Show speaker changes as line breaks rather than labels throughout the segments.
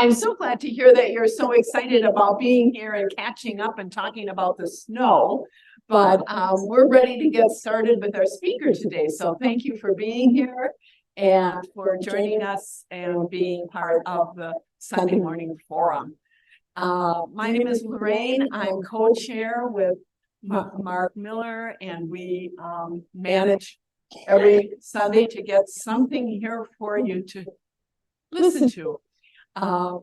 I'm so glad to hear that you're so excited about being here and catching up and talking about the snow. But we're ready to get started with our speaker today. So thank you for being here and for joining us and being part of the Sunday morning forum. My name is Lorraine. I'm co-chair with Mark Miller, and we manage every Sunday to get something here for you to listen to. I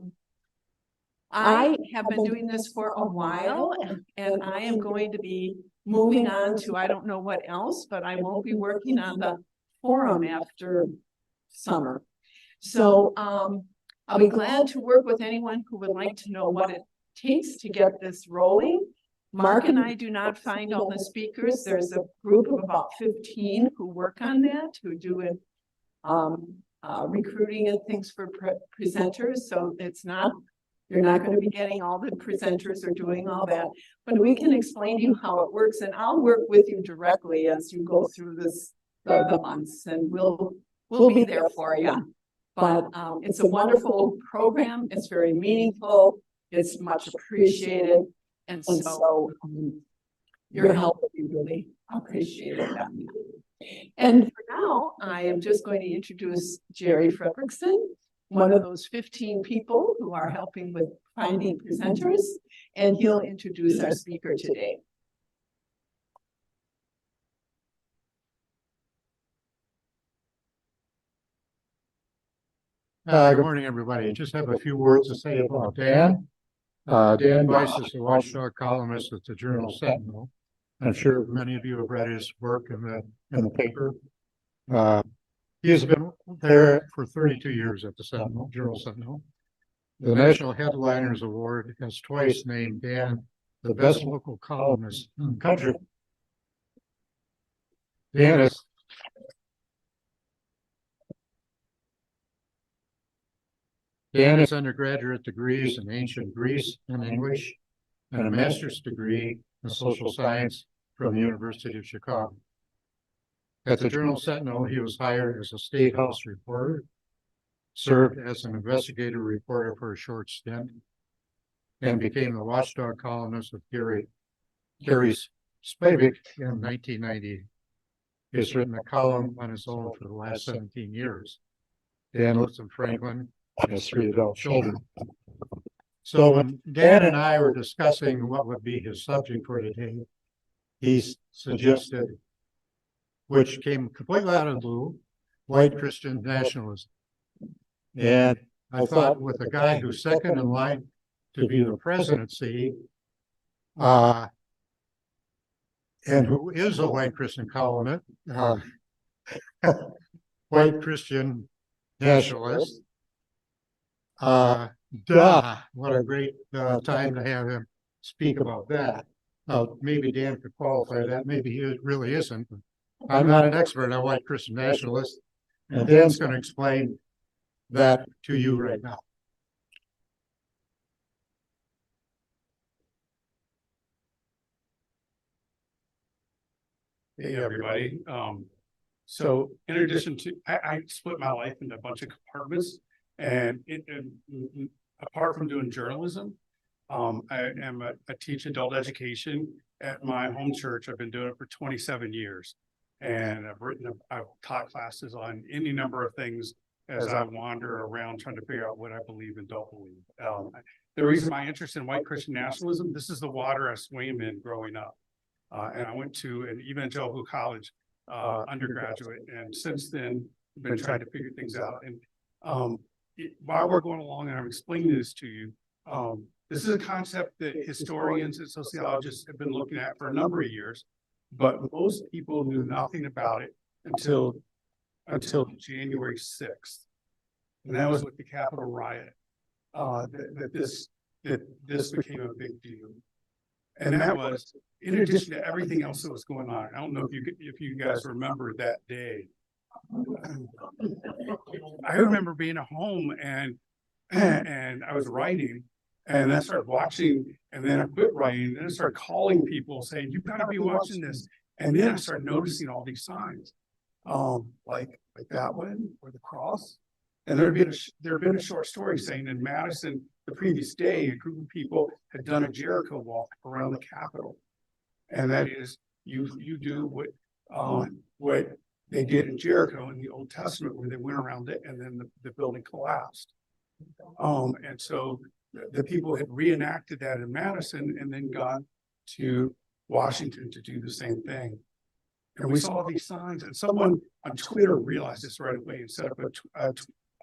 have been doing this for a while, and I am going to be moving on to I don't know what else, but I won't be working on the forum after summer. So I'll be glad to work with anyone who would like to know what it takes to get this rolling. Mark and I do not find all the speakers. There's a group of about 15 who work on that, who do it. Recruiting and things for presenters, so it's not, you're not going to be getting all the presenters or doing all that, but we can explain to you how it works, and I'll work with you directly as you go through this the months, and we'll be there for you. But it's a wonderful program. It's very meaningful. It's much appreciated, and so your help will be really appreciated. And for now, I am just going to introduce Jerry Fredrickson, one of those 15 people who are helping with finding presenters, and he'll introduce our speaker today.
Good morning, everybody. I just have a few words to say about Dan. Dan Bice is a watchdog columnist at the journal Sentinel. I'm sure many of you have read his work in the paper. He has been there for 32 years at the Sentinel, Journal Sentinel. The National Headliners Award has twice named Dan the best local columnist in the country. Dan has undergraduate degrees in ancient Greece and English, and a master's degree in social science from the University of Chicago. At the Journal Sentinel, he was hired as a State House reporter, served as an investigative reporter for a short stint, and became the watchdog columnist of Gary Spivak in 1990. He has written a column on his own for the last 17 years. Dan lives in Franklin, has 3 adult children. So when Dan and I were discussing what would be his subject for today, he suggested, which came completely out of the blue, white Christian nationalism. And I thought, with a guy who's second in line to be the presidency, and who is a white Christian columnist, white Christian nationalist, what a great time to have him speak about that. Maybe Dan could qualify that, maybe he really isn't. I'm not an expert on white Christian nationalists, and Dan's going to explain that to you right now.
Hey, everybody. So in addition to, I split my life into a bunch of compartments, and apart from doing journalism, I teach adult education at my home church. I've been doing it for 27 years. And I've taught classes on any number of things as I wander around trying to figure out what I believe and don't believe. The reason my interest in white Christian nationalism, this is the water I swam in growing up. And I went to an evangelical college undergraduate, and since then I've been trying to figure things out. And while we're going along and I'm explaining this to you, this is a concept that historians and sociologists have been looking at for a number of years, but most people knew nothing about it until January 6th. And that was with the Capitol riot, that this became a big deal. And that was in addition to everything else that was going on. I don't know if you guys remember that day. I remember being at home and I was writing, and I started watching, and then I quit writing, and then I started calling people saying, "You've got to be watching this." And then I started noticing all these signs, like that one or the cross. And there had been a short story saying in Madison the previous day, a group of people had done a Jericho walk around the Capitol. And that is, you do what they did in Jericho in the Old Testament, where they went around it and then the building collapsed. And so the people had reenacted that in Madison and then gone to Washington to do the same thing. And we saw these signs, and someone on Twitter realized this right away and set up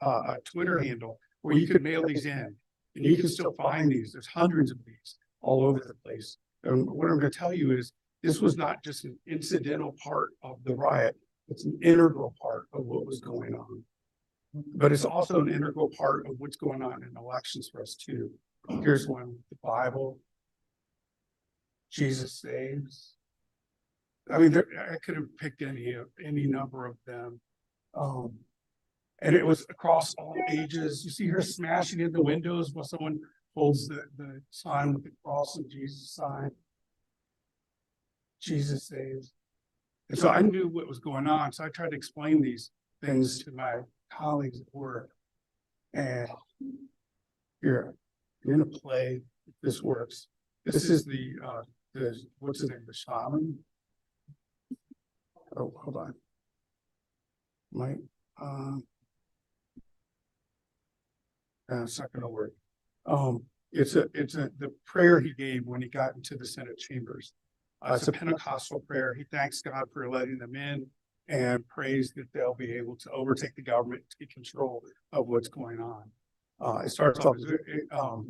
a Twitter handle where you could mail these in, and you can still find these. There's hundreds of these all over the place. And what I'm going to tell you is this was not just an incidental part of the riot. It's an integral part of what was going on. But it's also an integral part of what's going on in elections for us too. Here's one: the Bible, Jesus saves. I mean, I could have picked any number of them. And it was across all ages. You see her smashing in the windows while someone holds the sign with the cross and Jesus sign. Jesus saves. And so I knew what was going on. So I tried to explain these things to my colleagues at work. And here, I'm going to play if this works. This is the what's his name, the shaman. Oh, hold on. It's not going to work. It's the prayer he gave when he got into the Senate chambers. It's a Pentecostal prayer. He thanks God for letting them in and prays that they'll be able to overtake the government, take control of what's going on. It starts off as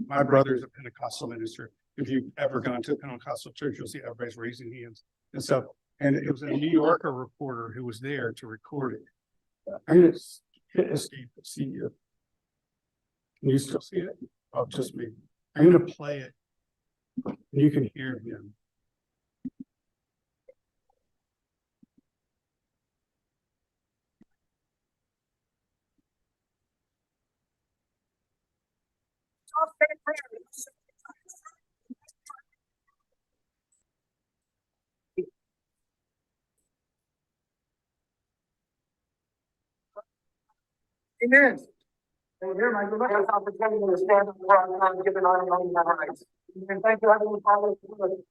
my brother is a Pentecostal minister. If you've ever gone to a Pentecostal church, you'll see everybody's raising hands and stuff. And it was a New Yorker reporter who was there to record it. I'm going to hit escape and see you. Can you still see it? Oh, just me. I'm going to play it. And you can hear him.
Amen. And here, my beloved, opportunity to stand before our God, given our own rights. And thank you, Heavenly Father, for the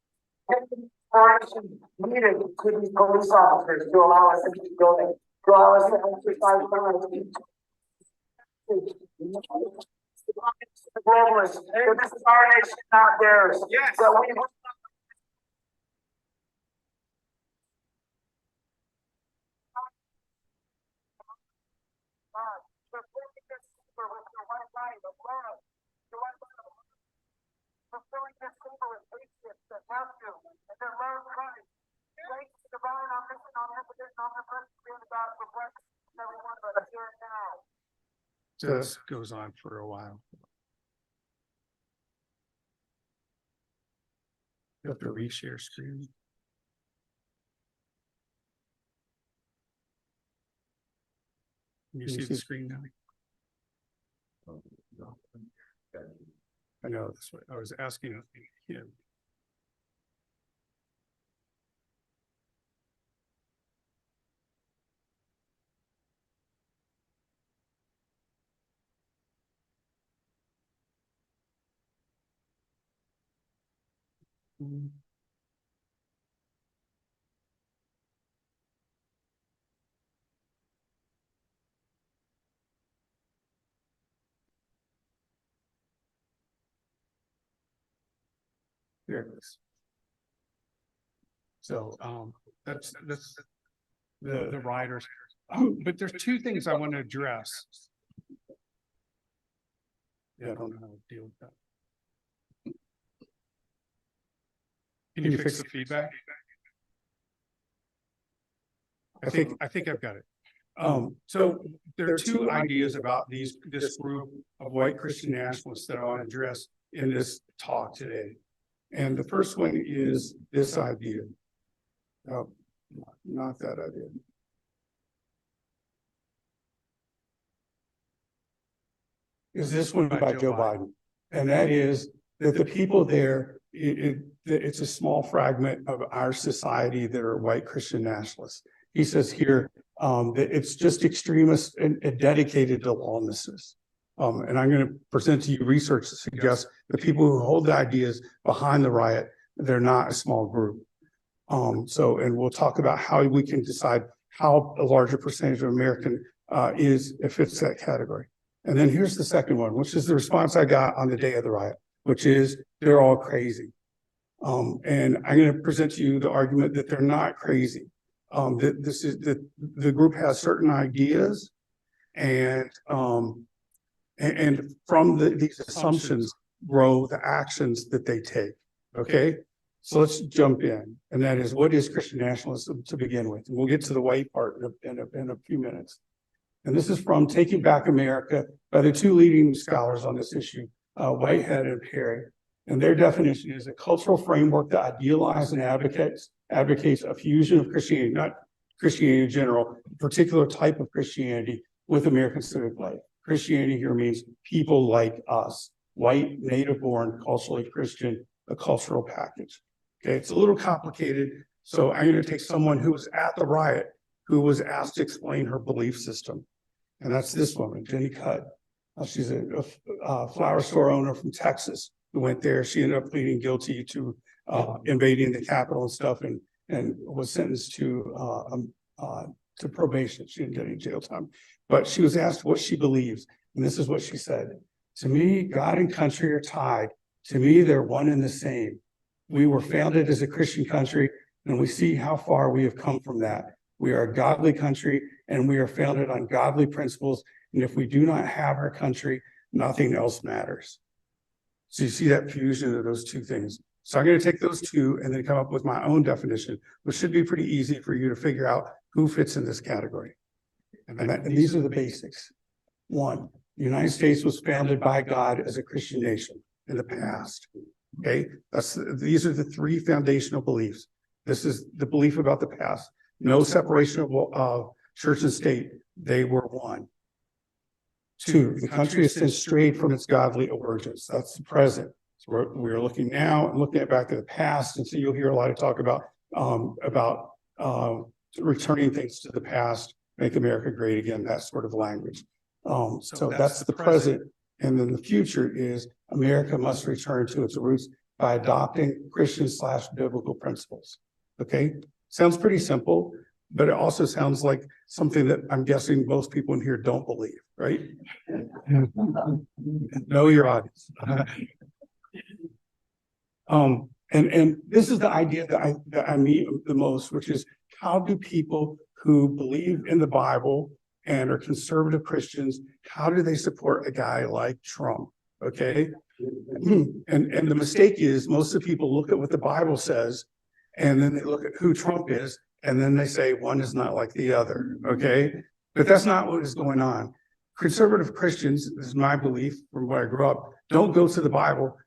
inspiration needed to these police officers to allow us into the building, to allow us to exercise our rights. The globalists, this is our nation, not theirs. Yes. So we fulfilling this labor with patriots that have to, and their love Christ. Thank you, divine omniscient, omnipotent, omnipresent, being the God for blessing everyone, but here and now.
This goes on for a while. You have to reshare screen. Can you see the screen now? I know that's what I was asking him. There it is. So that's the writers. But there's two things I want to address. Yeah, I don't know how to deal with that. Can you fix the feedback? I think I've got it. So there are two ideas about this group of white Christian nationalists that I want to address in this talk today. And the first one is this idea. Oh, not that idea. Is this one by Joe Biden? And that is that the people there, it's a small fragment of our society that are white Christian nationalists. He says here, that it's just extremists and dedicated to lawlessness. And I'm going to present to you research that suggests the people who hold the ideas behind the riot, they're not a small group. And we'll talk about how we can decide how a larger percentage of American it fits that category. And then here's the second one, which is the response I got on the day of the riot, which is they're all crazy. And I'm going to present to you the argument that they're not crazy. That the group has certain ideas, and from these assumptions grow the actions that they take. Okay, so let's jump in, and that is, what is Christian nationalism to begin with? And we'll get to the white part in a few minutes. And this is from Taking Back America by the two leading scholars on this issue, Whitehead and Perry. And their definition is a cultural framework that idealizes and advocates a fusion of Christianity, not Christianity in general, a particular type of Christianity with American civic life. Christianity here means people like us, white, native-born, culturally Christian, a cultural package. Okay, it's a little complicated, so I'm going to take someone who was at the riot, who was asked to explain her belief system. And that's this woman, Jenny Cudd. She's a flower store owner from Texas who went there. She ended up pleading guilty to invading the Capitol and stuff, and was sentenced to probation. She didn't get any jail time. But she was asked what she believes. And this is what she said. To me, God and country are tied. To me, they're one and the same. We were founded as a Christian country, and we see how far we have come from that. We are a godly country, and we are founded on godly principles. And if we do not have our country, nothing else matters. So you see that fusion of those two things. So I'm going to take those two and then come up with my own definition, which should be pretty easy for you to figure out who fits in this category. And these are the basics. One, the United States was founded by God as a Christian nation in the past. Okay, these are the three foundational beliefs. This is the belief about the past. No separation of church and state. They were one. Two, the country has since strayed from its godly origins. That's the present. So we're looking now and looking back to the past, and so you'll hear a lot of talk about returning things to the past, make America great again, that sort of language. So that's the present, and then the future is America must return to its roots by adopting Christian/biblical principles. Okay, sounds pretty simple, but it also sounds like something that I'm guessing most people in here don't believe, right? Know your audience. And this is the idea that I meet the most, which is, how do people who believe in the Bible and are conservative Christians, how do they support a guy like Trump? Okay. And the mistake is, most of the people look at what the Bible says, and then they look at who Trump is, and then they say one is not like the other. Okay. But that's not what is going on. Conservative Christians, this is my belief from where I grew up, don't go to the Bible,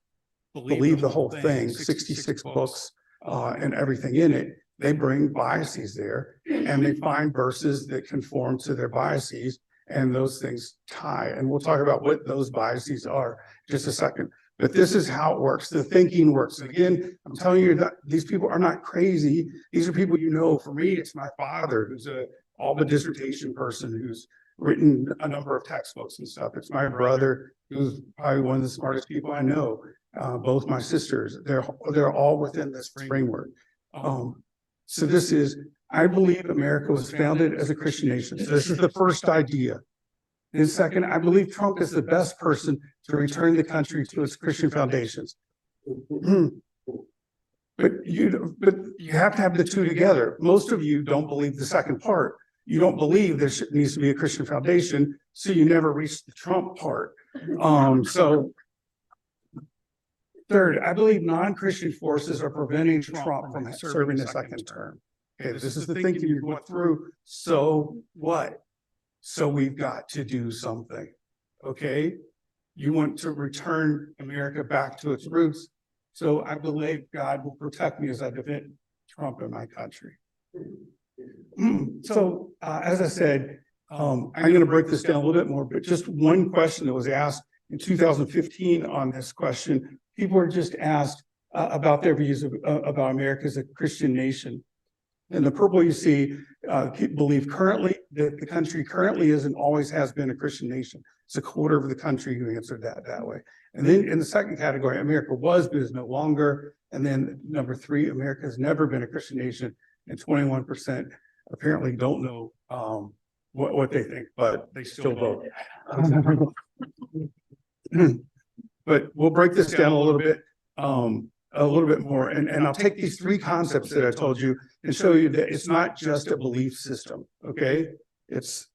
believe the whole thing, 66 books and everything in it. They bring biases there, and they find verses that conform to their biases, and those things tie. And we'll talk about what those biases are in just a second. But this is how it works. The thinking works. Again, I'm telling you that these people are not crazy. These are people you know. For me, it's my father, who's a Alba dissertation person, who's written a number of textbooks and stuff. It's my brother, who's probably one of the smartest people I know. Both my sisters, they're all within this framework. So this is, I believe America was founded as a Christian nation. So this is the first idea. And second, I believe Trump is the best person to return the country to its Christian foundations. But you have to have the two together. Most of you don't believe the second part. You don't believe there needs to be a Christian foundation, so you never reach the Trump part. So third, I believe non-Christian forces are preventing Trump from serving a second term. Okay, this is the thinking you're going through. So what? So we've got to do something. Okay, you want to return America back to its roots. So I believe God will protect me as I defend Trump in my country. So as I said, I'm going to break this down a little bit more, but just one question that was asked in 2015 on this question. People were just asked about their views about America as a Christian nation. And the purple you see, believe currently that the country currently is and always has been a Christian nation. It's a quarter of the country who answered that way. And then in the second category, America was but is no longer. And then number 3, America has never been a Christian nation, and 21% apparently don't know what they think, but they still vote. But we'll break this down a little bit more. And I'll take these 3 concepts that I told you and show you that it's not just a belief system, okay? It's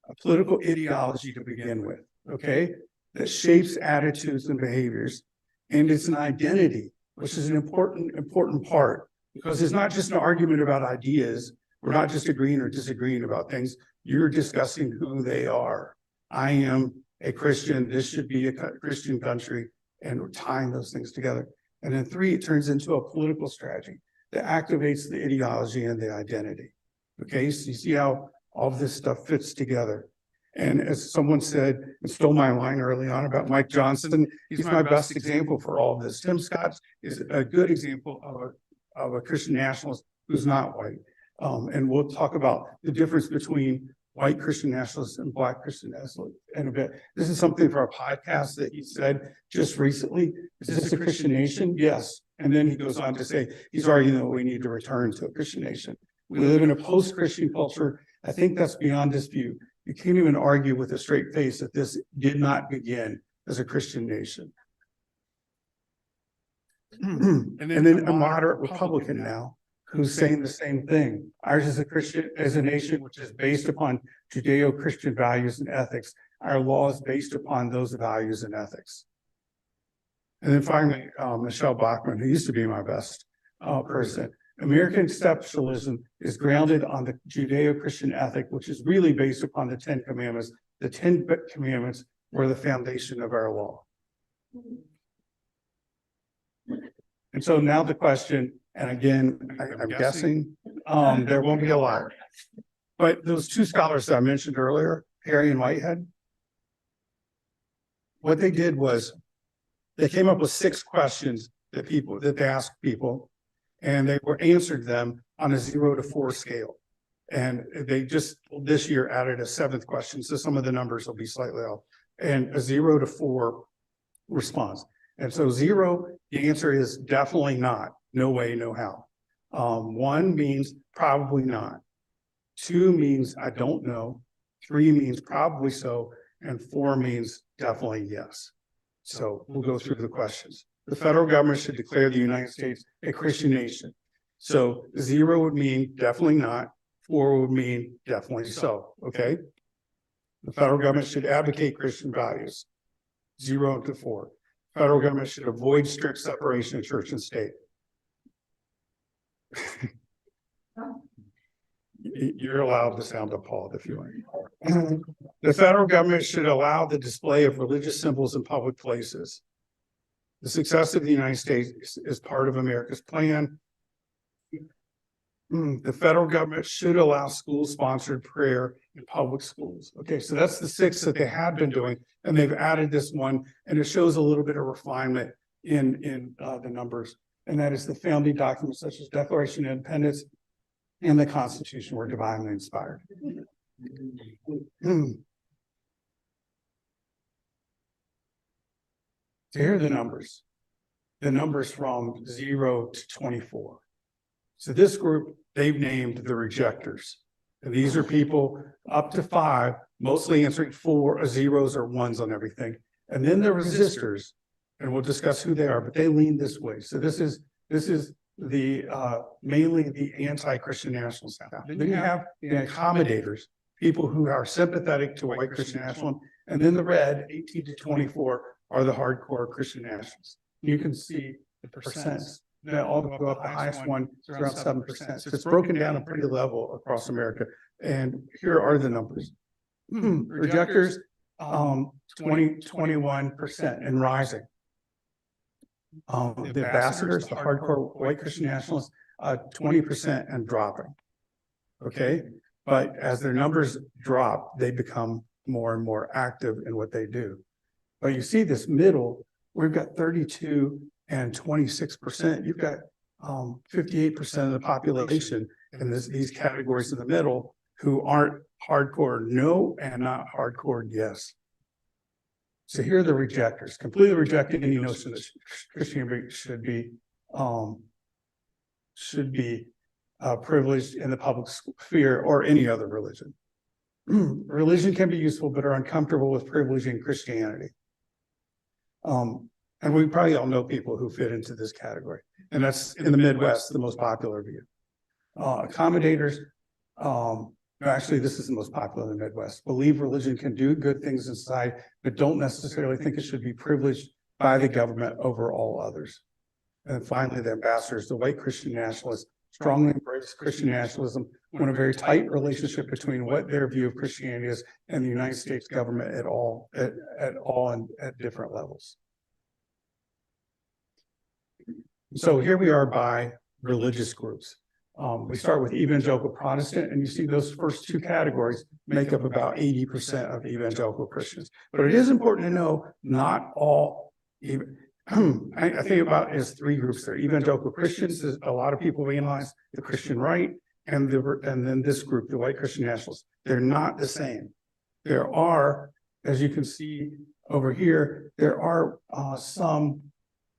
a political ideology to begin with, okay? That shapes attitudes and behaviors. And it's an identity, which is an important part, because it's not just an argument about ideas. We're not just agreeing or disagreeing about things. You're discussing who they are. I am a Christian. This should be a Christian country, and we're tying those things together. And then 3, it turns into a political strategy that activates the ideology and the identity. Okay, so you see how all of this stuff fits together. And as someone said, and stole my line early on about Mike Johnson, he's my best example for all of this. Tim Scott is a good example of a Christian nationalist who's not white. And we'll talk about the difference between white Christian nationalists and black Christian nationalists in a bit. This is something for a podcast that he said just recently. Is this a Christian nation? Yes. And then he goes on to say, he's arguing that we need to return to a Christian nation. We live in a post-Christian culture. I think that's beyond dispute. You can't even argue with a straight face that this did not begin as a Christian nation. And then a moderate Republican now, who's saying the same thing. Ours is a nation which is based upon Judeo-Christian values and ethics. Our law is based upon those values and ethics. And then finally, Michelle Bachmann, who used to be my best person. American exceptionalism is grounded on the Judeo-Christian ethic, which is really based upon the 10 Commandments. The 10 Commandments were the foundation of our law. And so now the question, and again, I'm guessing there won't be a lot. But those 2 scholars that I mentioned earlier, Harry and Whitehead, what they did was they came up with 6 questions that they asked people, and they answered them on a 0 to 4 scale. And they just this year added a 7th question, so some of the numbers will be slightly off, and a 0 to 4 response. And so 0, the answer is definitely not. No way, no how. 1 means probably not. 2 means I don't know. 3 means probably so. And 4 means definitely yes. So we'll go through the questions. The federal government should declare the United States a Christian nation. So 0 would mean definitely not. 4 would mean definitely so. Okay. The federal government should advocate Christian values. 0 to 4. Federal government should avoid strict separation of church and state. You're allowed to sound appalled if you want. The federal government should allow the display of religious symbols in public places. The success of the United States is part of America's plan. The federal government should allow school-sponsored prayer in public schools. Okay, so that's the 6 that they had been doing, and they've added this one, and it shows a little bit of refinement in the numbers. And that is the founding documents such as Declaration of Independence and the Constitution were divinely inspired. So here are the numbers from 0 to 24. So this group, they've named the rejectors. And these are people up to 5, mostly answering 4 or 0s or 1s on everything. And then the resistors, and we'll discuss who they are, but they lean this way. So this is the mainly the anti-Christian nationalists. Then you have the accommodators, people who are sympathetic to white Christian nationalism, and then the red, 18 to 24, are the hardcore Christian nationalists. You can see the percents. They all go up. The highest one is around 7%. So it's broken down a pretty level across America. And here are the numbers. Rejectors, 21% and rising. The ambassadors, the hardcore white Christian nationalists, 20% and dropping. Okay, but as their numbers drop, they become more and more active in what they do. But you see this middle, we've got 32 and 26%. You've got 58% of the population and these categories in the middle who aren't hardcore no and not hardcore yes. So here are the rejectors, completely rejecting any notion that Christianity should be privileged in the public sphere or any other religion. Religion can be useful, but are uncomfortable with privileging Christianity. And we probably all know people who fit into this category. And that's in the Midwest, the most popular view. Accommodators, actually, this is the most popular in the Midwest, believe religion can do good things inside, but don't necessarily think it should be privileged by the government over all others. And finally, the ambassadors, the white Christian nationalists, strongly embrace Christian nationalism, want a very tight relationship between what their view of Christianity is and the United States government at all and at different levels. So here we are by religious groups. We start with evangelical Protestant, and you see those first two categories make up about 80% of evangelical Christians. But it is important to know not all, I think about it as three groups there. Evangelical Christians, a lot of people realize the Christian right, and then this group, the white Christian nationalists. They're not the same. There are, as you can see over here, there are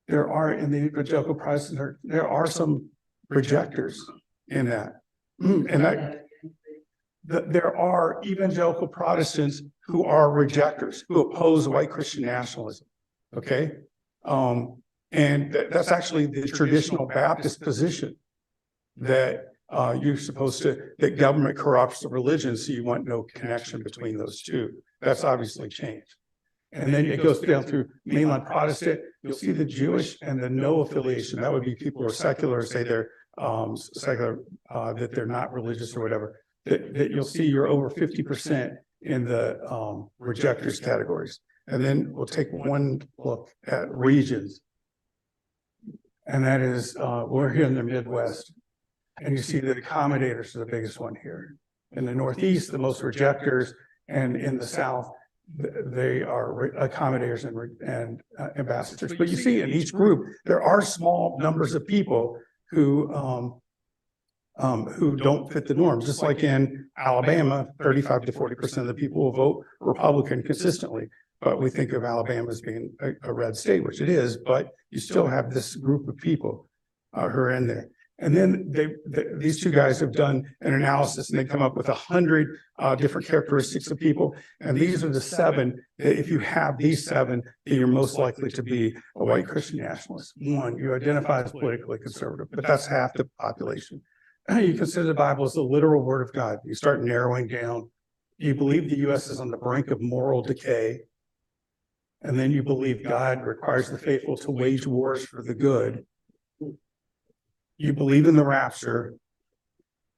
in the evangelical Protestant, there are some rejectors in that. There are evangelical Protestants who are rejectors, who oppose white Christian nationalism. Okay? And that's actually the traditional Baptist position that you're supposed to, that government corrupts the religion, so you want no connection between those two. That's obviously changed. And then it goes down through mainline Protestant. You'll see the Jewish and the no affiliation. That would be people who are secular, say they're secular, that they're not religious or whatever. That you'll see you're over 50% in the rejectors categories. And then we'll take one look at regions. And that is, we're here in the Midwest. And you see the accommodators are the biggest one here. In the Northeast, the most rejectors, and in the South, they are accommodators and ambassadors. But you see in each group, there are small numbers of people who don't fit the norms. Just like in Alabama, 35 to 40% of the people will vote Republican consistently. But we think of Alabama as being a red state, which it is, but you still have this group of people who are in there. And then these two guys have done an analysis, and they come up with 100 different characteristics of people. And these are the 7. If you have these 7, then you're most likely to be a white Christian nationalist. 1, you identify as politically conservative, but that's half the population. You consider the Bible as the literal word of God. You start narrowing down. You believe the U.S. is on the brink of moral decay. And then you believe God requires the faithful to wage wars for the good. You believe in the rapture.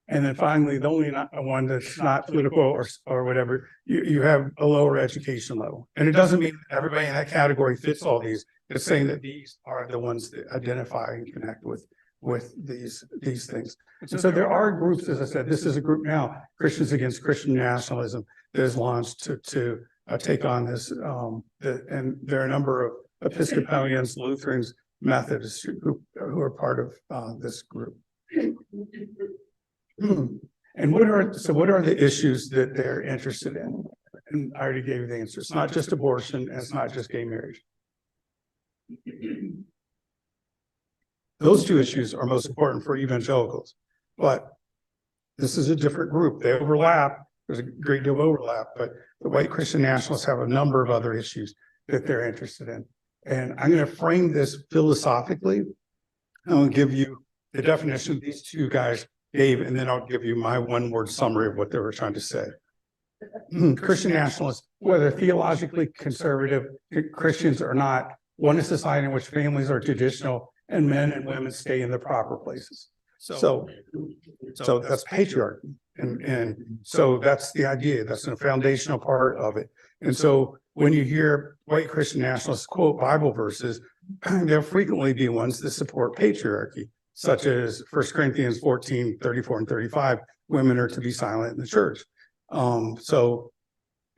And then finally, the only one that's not political or whatever, you have a lower education level. And it doesn't mean everybody in that category fits all these. It's saying that these are the ones that identify and connect with these things. And so there are groups, as I said, this is a group now, Christians Against Christian Nationalism, that is launched to take on this. And there are a number of Episcopalians, Lutherans, Methodists who are part of this group. And what are the issues that they're interested in? And I already gave you the answer. It's not just abortion, and it's not just gay marriage. Those two issues are most important for evangelicals, but this is a different group. They overlap. There's a great deal of overlap, but the white Christian nationalists have a number of other issues that they're interested in. And I'm going to frame this philosophically. I'll give you the definition these two guys gave, and then I'll give you my one-word summary of what they were trying to say. Christian nationalists, whether theologically conservative Christians or not, want a society in which families are traditional and men and women stay in the proper places. So that's patriarchy. And so that's the idea. That's a foundational part of it. And so when you hear white Christian nationalists quote Bible verses, there'll frequently be ones that support patriarchy, such as 1 Corinthians 14, 34 and 35, women are to be silent in the church. So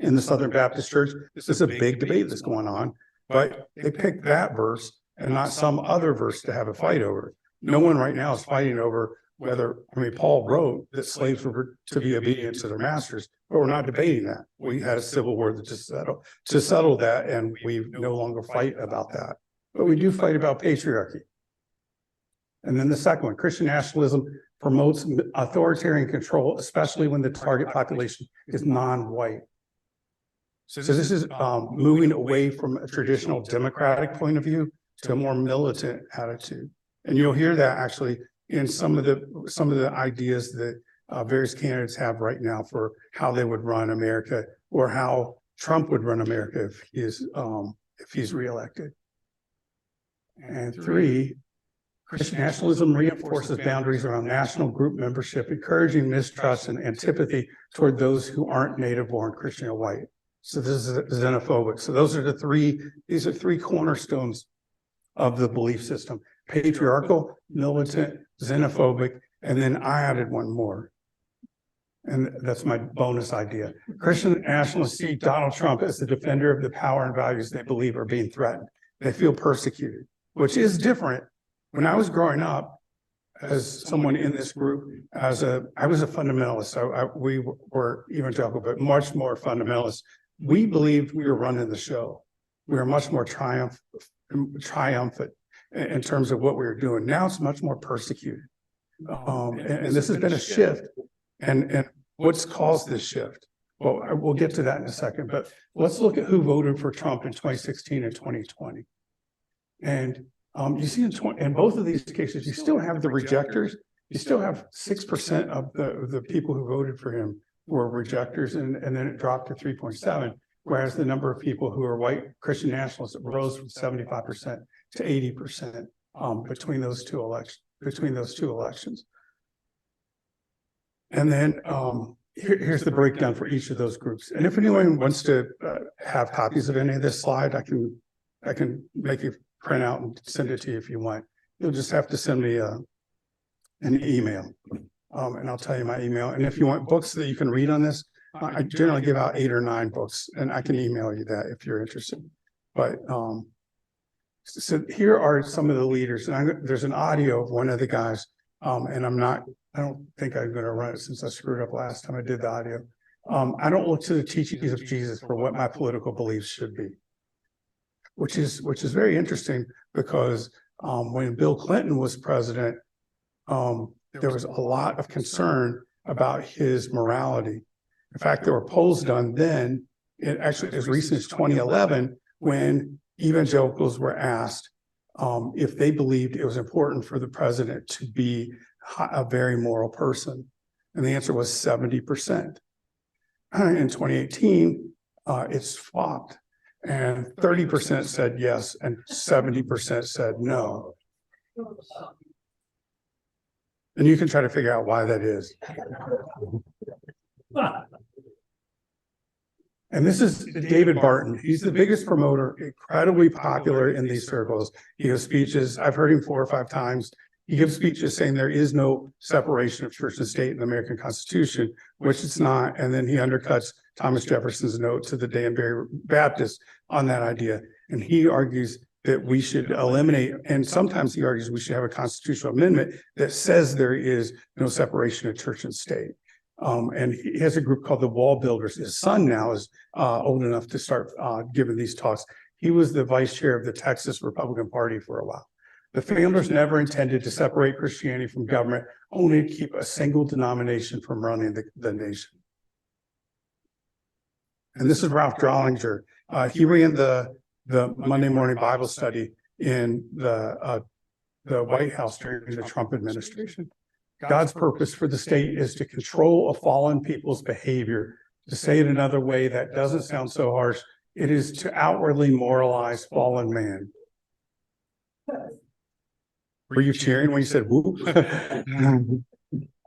in the Southern Baptist Church, this is a big debate that's going on, but they picked that verse and not some other verse to have a fight over. No one right now is fighting over Paul wrote that slaves were to be obedient to their masters, but we're not debating that. We had a civil war to settle that, and we no longer fight about that. But we do fight about patriarchy. And then the second one, Christian nationalism promotes authoritarian control, especially when the target population is non-white. So this is moving away from a traditional democratic point of view to a more militant attitude. And you'll hear that actually in some of the ideas that various candidates have right now for how they would run America, or how Trump would run America if he's reelected. And three, Christian nationalism reinforces boundaries around national group membership, encouraging mistrust and antipathy toward those who aren't native-born Christian or white. So this is xenophobic. So these are three cornerstones of the belief system: patriarchal, militant, xenophobic, and then I added one more. And that's my bonus idea. Christian nationalists see Donald Trump as the defender of the power and values they believe are being threatened. They feel persecuted, which is different. When I was growing up, as someone in this group, I was a fundamentalist. So we were evangelical, but much more fundamentalist. We believed we were running the show. We were much more triumphant in terms of what we were doing. Now it's much more persecuted. And this has been a shift. And what's caused this shift? Well, we'll get to that in a second, but let's look at who voted for Trump in 2016 and 2020. And you see in both of these cases, you still have the rejectors. You still have 6% of the people who voted for him were rejectors, and then it dropped to 3.7, whereas the number of people who are white Christian nationalists rose from 75% to 80% between those two elections. And then here's the breakdown for each of those groups. And if anyone wants to have copies of any of this slide, I can make you print out and send it to you if you want. You'll just have to send me an email, and I'll tell you my email. And if you want books that you can read on this, I generally give out 8 or 9 books, and I can email you that if you're interested. But so here are some of the leaders, and there's an audio of one of the guys, and I don't think I'm going to run it since I screwed up last time I did the audio. I don't look to the teachings of Jesus for what my political beliefs should be, which is very interesting, because when Bill Clinton was president, there was a lot of concern about his morality. In fact, there were polls done then, actually as recent as 2011, when evangelicals were asked if they believed it was important for the president to be a very moral person. And the answer was 70%. In 2018, it's swapped. And 30% said yes, and 70% said no. And you can try to figure out why that is. And this is David Barton. He's the biggest promoter, incredibly popular in these circles. He gives speeches. I've heard him 4 or 5 times. He gives speeches saying there is no separation of church and state in the American Constitution, which it's not. And then he undercuts Thomas Jefferson's note to the Danbury Baptists on that idea. And he argues that we should eliminate, and sometimes he argues we should have a constitutional amendment that says there is no separation of church and state. And he has a group called the Wall Builders. His son now is old enough to start giving these talks. He was the vice chair of the Texas Republican Party for a while. The founders never intended to separate Christianity from government, only to keep a single denomination from running the nation. And this is Ralph Drollinger. He ran the Monday morning Bible study in the White House during the Trump administration. God's purpose for the state is to control a fallen people's behavior. To say it another way that doesn't sound so harsh, it is to outwardly moralize fallen man. Were you cheering when you said whoop?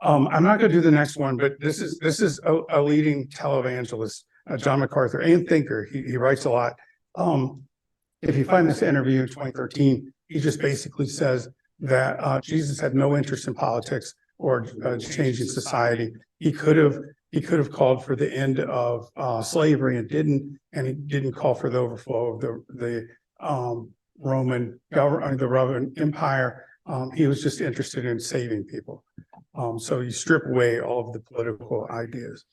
I'm not going to do the next one, but this is a leading televangelist, John MacArthur, and thinker. He writes a lot. If you find this interview in 2013, he just basically says that Jesus had no interest in politics or changing society. He could have called for the end of slavery and he didn't call for the overflow of the Roman government, the Roman Empire. He was just interested in saving people. So you strip away all of the political ideas.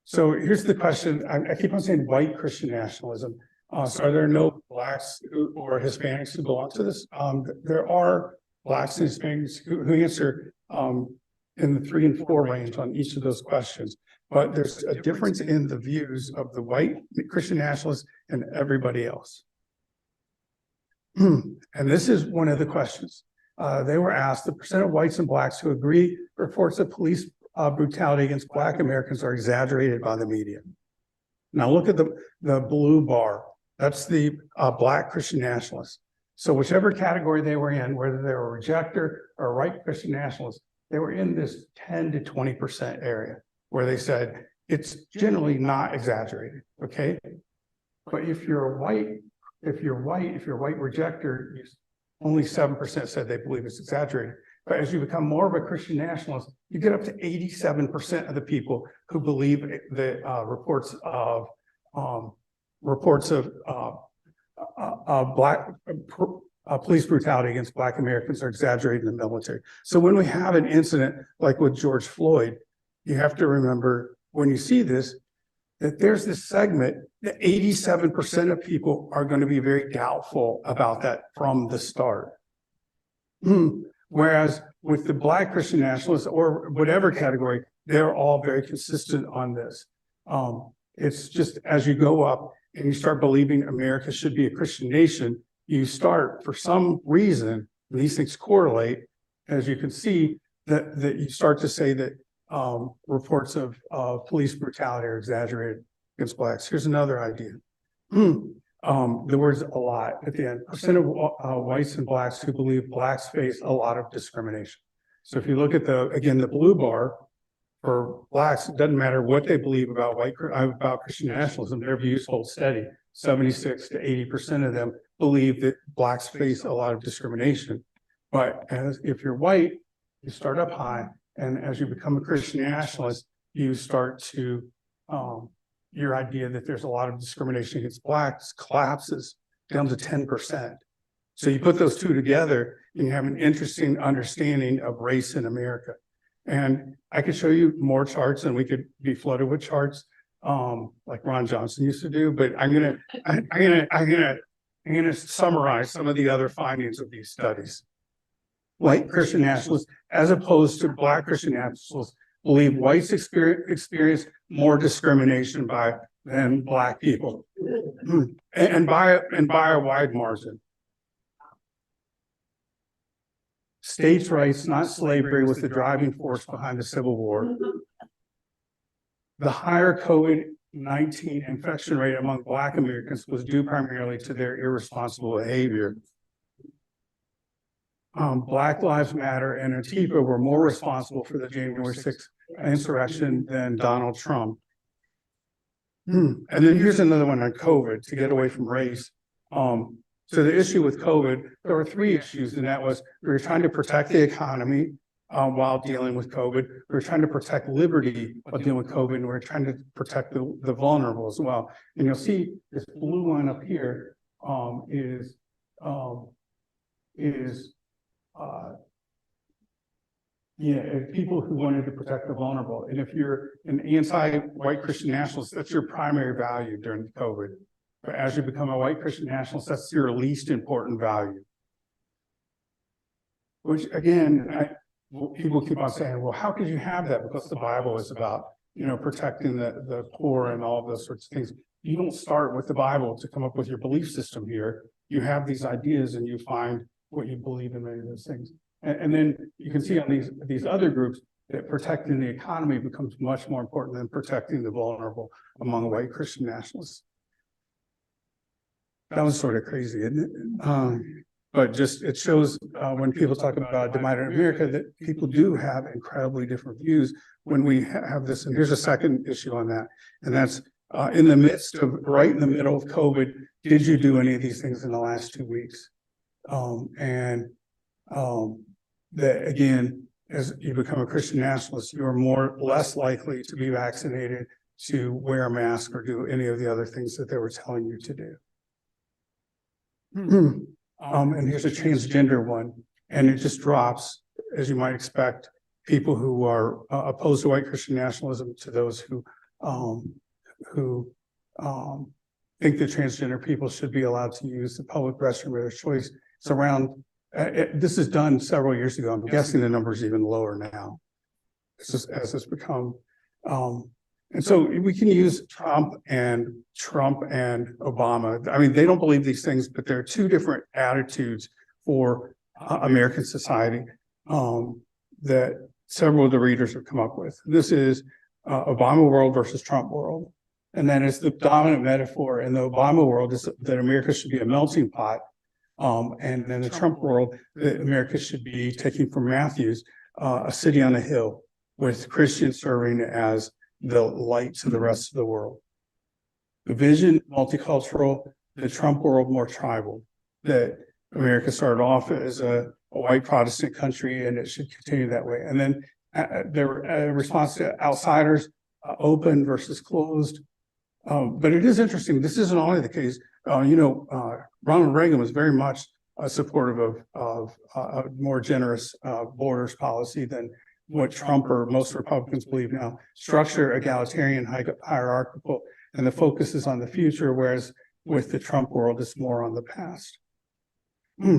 So here's the question. I keep on saying white Christian nationalism. So are there no blacks or Hispanics who belong to this? There are blacks and Hispanics who answer in the 3 and 4 range on each of those questions. But there's a difference in the views of the white Christian nationalists and everybody else. And this is one of the questions. They were asked, the percent of whites and blacks who agree reports of police brutality against Black Americans are exaggerated by the media. Now look at the blue bar. That's the Black Christian nationalists. So whichever category they were in, whether they were a rejecter or a white Christian nationalist, they were in this 10 to 20% area where they said it's generally not exaggerated, okay? But if you're a white rejecter, only 7% said they believe it's exaggerated. But as you become more of a Christian nationalist, you get up to 87% of the people who believe the reports of Black police brutality against Black Americans are exaggerated in the military. So when we have an incident like with George Floyd, you have to remember when you see this, that there's this segment that 87% of people are going to be very doubtful about that from the start. Whereas with the Black Christian nationalists or whatever category, they're all very consistent on this. It's just as you go up and you start believing America should be a Christian nation, you start, for some reason, these things correlate, as you can see, that you start to say that reports of police brutality are exaggerated against blacks. Here's another idea. The words a lot at the end. Percent of whites and blacks who believe blacks face a lot of discrimination. So if you look at the blue bar for blacks, it doesn't matter what they believe about Christian nationalism, their views hold steady. 76 to 80% of them believe that blacks face a lot of discrimination. But if you're white, you start up high. And as you become a Christian nationalist, you start to, your idea that there's a lot of discrimination against blacks collapses down to 10%. So you put those two together and you have an interesting understanding of race in America. And I could show you more charts and we could be flooded with charts like Ron Johnson used to do, but I'm gonna summarize some of the other findings of these studies. White Christian nationalists, as opposed to Black Christian nationalists, believe whites experience more discrimination than Black people, and by a wide margin. States' rights, not slavery, was the driving force behind the Civil War. The higher COVID-19 infection rate among Black Americans was due primarily to their irresponsible behavior. Black Lives Matter and Antifa were more responsible for the January 6th insurrection than Donald Trump. And then here's another one on COVID to get away from race. So the issue with COVID, there were 3 issues, and that was we were trying to protect the economy while dealing with COVID. We were trying to protect liberty while dealing with COVID, and we were trying to protect the vulnerable as well. And you'll see this blue line up here is people who wanted to protect the vulnerable. And if you're an anti-white Christian nationalist, that's your primary value during COVID. But as you become a white Christian nationalist, that's your least important value. Which again, people keep on saying, well, how could you have that? Because the Bible is about, protecting the poor and all of those sorts of things. You don't start with the Bible to come up with your belief system here. You have these ideas and you find what you believe in many of those things. And then you can see on these other groups that protecting the economy becomes much more important than protecting the vulnerable among white Christian nationalists. That was sort of crazy, isn't it? But just it shows when people talk about a divided America that people do have incredibly different views when we have this. And here's a second issue on that. And that's in the midst of, right in the middle of COVID, did you do any of these things in the last 2 weeks? That again, as you become a Christian nationalist, you are less likely to be vaccinated, to wear a mask, or do any of the other things that they were telling you to do. And here's a transgender one. and it just drops, as you might expect, people who are opposed to white Christian nationalism to those who think that transgender people should be allowed to use the public restroom of their choice. It's around, this is done several years ago. I'm guessing the number is even lower now as it's become. And so we can use Trump and Obama. I mean, they don't believe these things, but there are two different attitudes for American society that several of the readers have come up with. This is Obama world versus Trump world. And then it's the dominant metaphor in the Obama world is that America should be a melting pot. And in the Trump world, that America should be, taking from Matthews, a city on a hill with Christians serving as the light to the rest of the world. The vision, multicultural, the Trump world, more tribal, that America started off as a white Protestant country and it should continue that way. And then the response to outsiders, open versus closed. But it is interesting. This isn't only the case. Ronald Reagan was very much supportive of a more generous borders policy than what Trump or most Republicans believe now. Structure, egalitarian, hierarchical, and the focus is on the future, whereas with the Trump world, it's more on the past.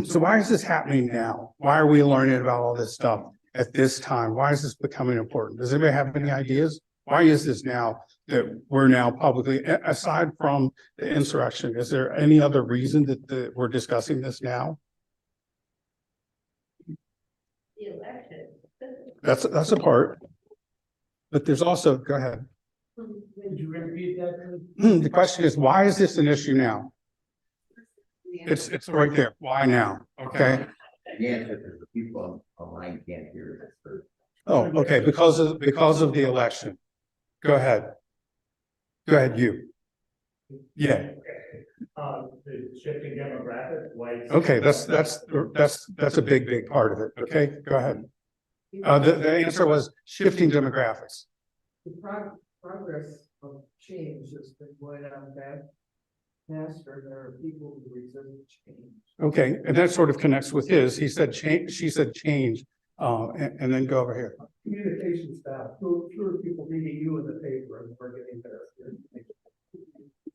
So why is this happening now? Why are we learning about all this stuff at this time? Why is this becoming important? Does anybody have any ideas? Why is this now that we're now publicly, aside from the insurrection, is there any other reason that we're discussing this now?
The election.
That's a part. But there's also, go ahead.
Would you repeat that?
The question is, why is this an issue now? It's right there. Why now? Okay.
The answer is the people online can't hear this.
Oh, okay. Because of the election. Go ahead. Go ahead, you. Yeah.
The shifting demographic, white.
Okay, that's a big part of it. Okay, go ahead. The answer was shifting demographics.
The progress of change has been going on faster. There are people who resist change.
Okay, and that sort of connects with his. He said change, she said change, and then go over here.
Communication staff, fewer people reading you in the paper and we're getting their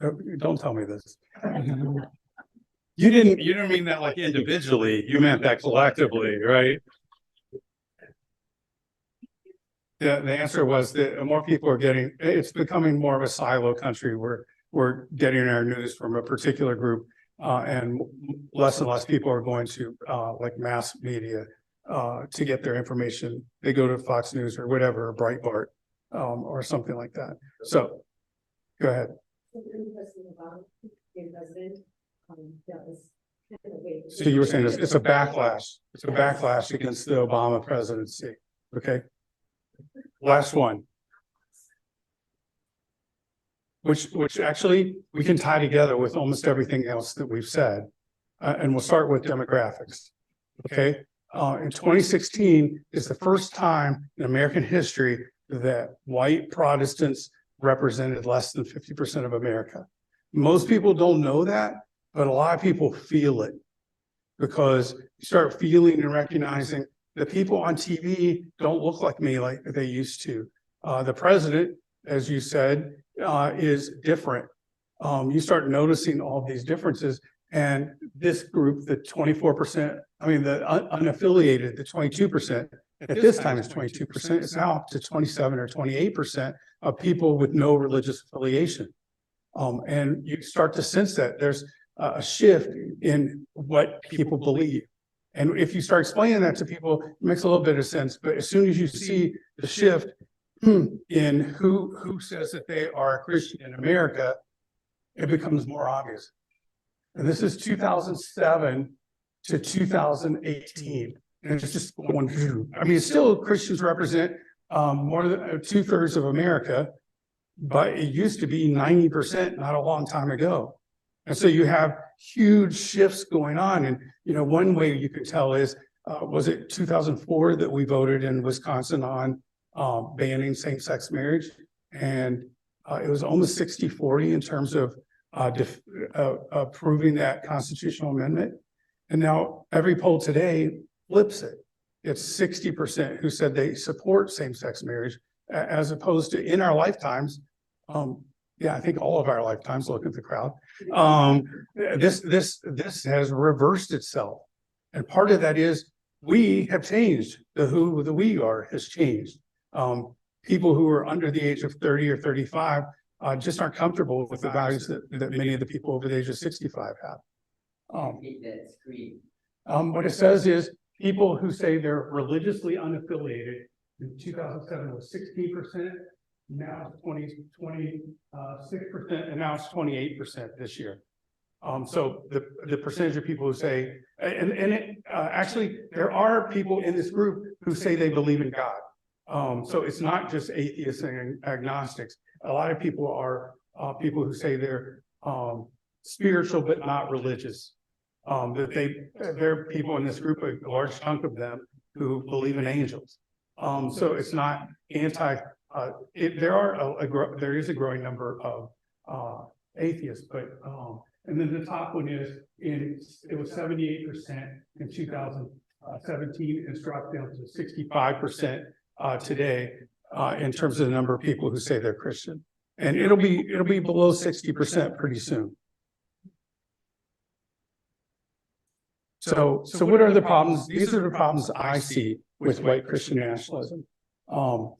information.
Don't tell me this. You didn't mean that like individually. You meant that collectively, right? The answer was that more people are getting. It's becoming more of a silo country where we're getting our news from a particular group, and less people are going to like mass media to get their information. They go to Fox News or whatever, or Breitbart, or something like that. So, go ahead. So you were saying it's a backlash. It's a backlash against the Obama presidency. Okay. Last one. Which actually we can tie together with almost everything else that we've said. And we'll start with demographics. Okay. In 2016 is the first time in American history that white Protestants represented less than 50% of America. Most people don't know that, but a lot of people feel it because you start feeling and recognizing the people on TV don't look like me like they used to. The president, as you said, is different. You start noticing all these differences, and this group, the 24%, I mean, the unaffiliated, the 22%, at this time is 22%, it's now up to 27 or 28% of people with no religious affiliation. And you start to sense that there's a shift in what people believe. And if you start explaining that to people, it makes a little bit of sense. But as soon as you see the shift in who says that they are a Christian in America, it becomes more obvious. And this is 2007 to 2018. And it's just going through. I mean, still Christians represent more than 2/3 of America, but it used to be 90% not a long time ago. And so you have huge shifts going on. And, one way you could tell is, was it 2004 that we voted in Wisconsin on banning same-sex marriage? And it was almost 60-40 in terms of approving that constitutional amendment. And now every poll today flips it. It's 60% who said they support same-sex marriage, as opposed to in our lifetimes. Yeah, I think all of our lifetimes, look at the crowd. This has reversed itself. And part of that is we have changed. The we are has changed. People who are under the age of 30 or 35 just aren't comfortable with the values that many of the people over the age of 65 have. What it says is people who say they're religiously unaffiliated in 2007 was 16%, now it's 26%, and now it's 28% this year. So the percentage of people who say, actually there are people in this group who say they believe in God. So it's not just atheists and agnostics. A lot of people are people who say they're spiritual but not religious. There are people in this group, a large chunk of them, who believe in angels. So it's not anti. There is a growing number of atheists, but and then the top one is it was 78% in 2017. It's dropped down to 65% today in terms of the number of people who say they're Christian, and it'll be below 60% pretty soon. So what are the problems? These are the problems I see with white Christian nationalism. I'll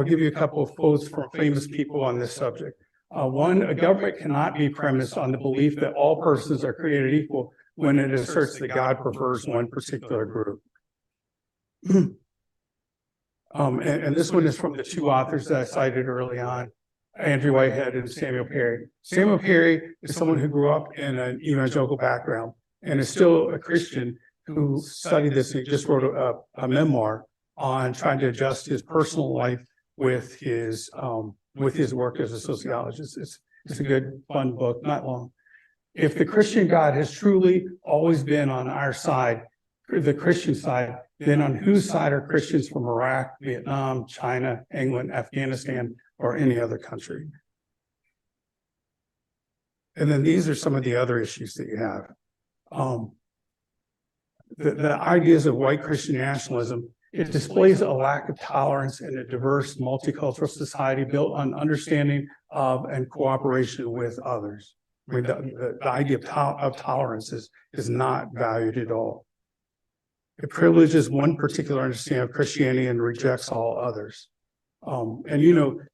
give you a couple of quotes from famous people on this subject. One, a government cannot be premised on the belief that all persons are created equal when it asserts that God prefers one particular group. And this one is from the two authors that I cited early on, Andrew Whitehead and Samuel Perry. Samuel Perry is someone who grew up in an evangelical background and is still a Christian who studied this. He just wrote a memoir on trying to adjust his personal life with his work as a sociologist. It's a good, fun book, not long. If the Christian God has truly always been on our side, the Christian side, then on whose side are Christians from Iraq, Vietnam, China, England, Afghanistan, or any other country? And then these are some of the other issues that you have. The ideas of white Christian nationalism, it displays a lack of tolerance in a diverse multicultural society built on understanding of and cooperation with others. I mean, the idea of tolerance is not valued at all. It privileges one particular understanding of Christianity and rejects all others. And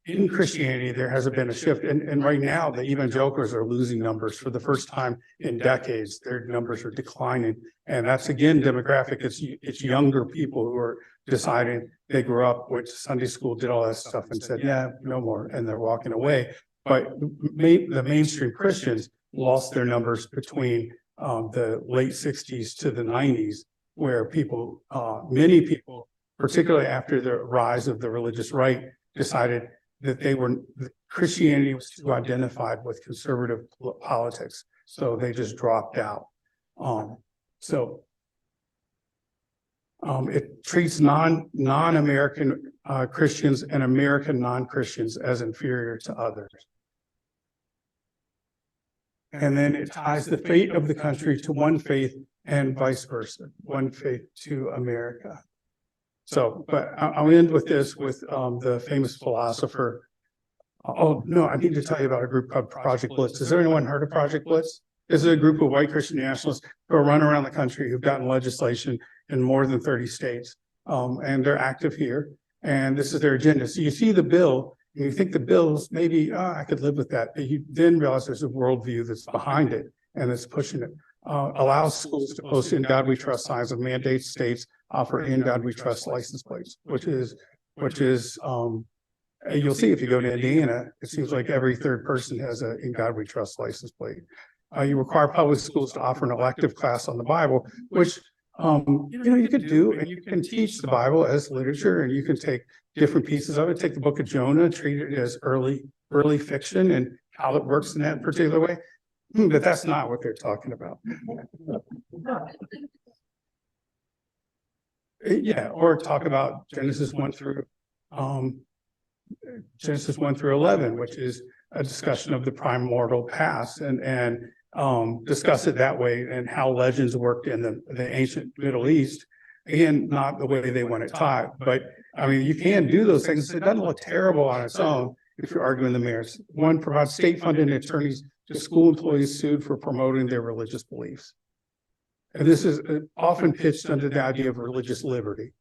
in Christianity, there hasn't been a shift. And right now, the evangelicals are losing numbers for the first time in decades. Their numbers are declining. And that's, again, demographic. It's younger people who are deciding they grew up, went to Sunday school, did all that stuff and said, yeah, no more. And they're walking away. But the mainstream Christians lost their numbers between the late 60s to the 90s, where many people, particularly after the rise of the religious right, decided that Christianity was too identified with conservative politics. So they just dropped out. It treats non-American Christians and American non-Christians as inferior to others. And then it ties the fate of the country to one faith and vice versa, one faith to America. So, but I'll end with this, with the famous philosopher. Oh, no, I need to tell you about a group called Project Blitz. Has anyone heard of Project Blitz? This is a group of white Christian nationalists who are running around the country, who've gotten legislation in more than 30 states. And they're active here. And this is their agenda. So you see the bill, and you think the bill's maybe, I could live with that. But you then realize there's a worldview that's behind it and that's pushing it. Allows schools to post "In God We Trust" signs and mandates states offer "In God We Trust" license plates, which is you'll see if you go to Indiana, it seems like every third person has a "In God We Trust" license plate. You require public schools to offer an elective class on the Bible, which you could do, and you can teach the Bible as literature, and you can take different pieces of it, take the book of Jonah, treat it as early fiction and how it works in that particular way. But that's not what they're talking about. Yeah, or talk about Genesis 1 through 11, which is a discussion of the primordial past, and discuss it that way and how legends worked in the ancient Middle East. Again, not the way they want it taught, but I mean, you can do those things. It doesn't look terrible on its own if you're arguing the merits. One, provides state-funded attorneys to school employees sued for promoting their religious beliefs. And this is often pitched under the idea of religious liberty,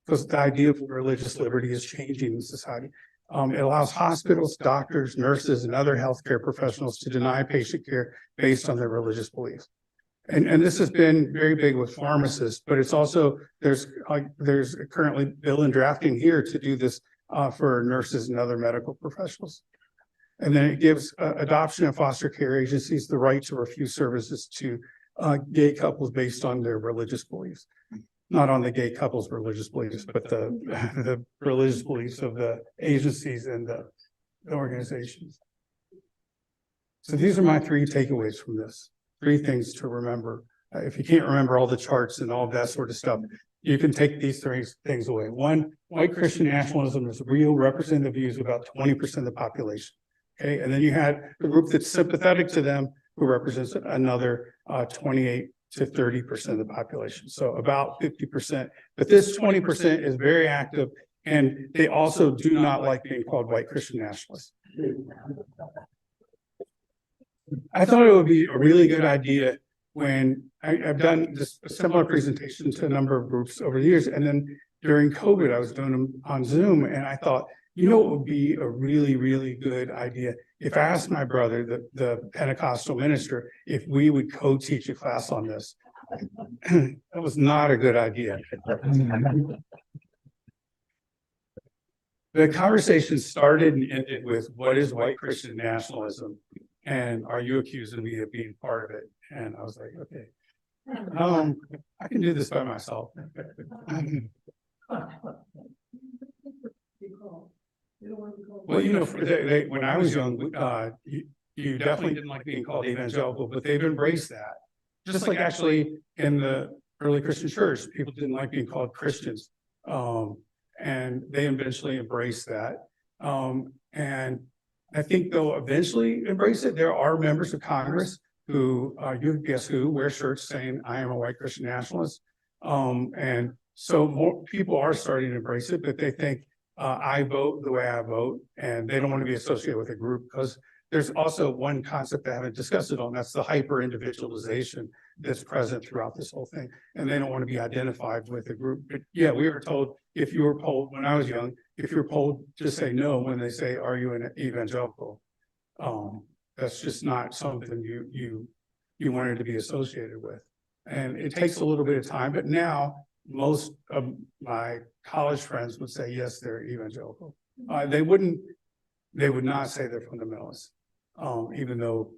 because the idea of religious liberty is changing in society. It allows hospitals, doctors, nurses, and other healthcare professionals to deny patient care based on their religious beliefs. And this has been very big with pharmacists, but it's also, there's currently bill in drafting here to do this for nurses and other medical professionals. And then it gives adoption and foster care agencies the right to refuse services to gay couples based on their religious beliefs. Not on the gay couple's religious beliefs, but the religious beliefs of the agencies and the organizations. So these are my 3 takeaways from this. 3 things to remember. If you can't remember all the charts and all that sort of stuff, you can take these 3 things away. 1, white Christian nationalism is real, representative views of about 20% of the population. Okay, and then you had the group that's sympathetic to them, who represents another 28 to 30% of the population. So about 50%. But this 20% is very active, and they also do not like being called white Christian nationalists. I thought it would be a really good idea when I've done this similar presentation to a number of groups over the years. And then during COVID, I was doing them on Zoom, and I thought, you know, it would be a really, really good idea if I asked my brother, the Pentecostal minister, if we would co-teach a class on this. That was not a good idea. The conversation started and ended with, what is white Christian nationalism? And are you accusing me of being part of it? And I was like, okay, I can do this by myself. Well, you know, when I was young, you definitely didn't like being called evangelical, but they've embraced that. Just like actually in the early Christian church, people didn't like being called Christians. And they eventually embraced that. And I think they'll eventually embrace it. There are members of Congress who, you guess who, wear shirts saying, I am a white Christian nationalist. And so more people are starting to embrace it, but they think I vote the way I vote, and they don't want to be associated with a group, because there's also one concept I haven't discussed it on, that's the hyper individualization that's present throughout this whole thing. And they don't want to be identified with a group. But yeah, we were told, if you were polled when I was young, if you're polled, just say no when they say, are you an evangelical? That's just not something you wanted to be associated with. And it takes a little bit of time, but now most of my college friends would say, yes, they're evangelical. They would not say they're fundamentalists, even though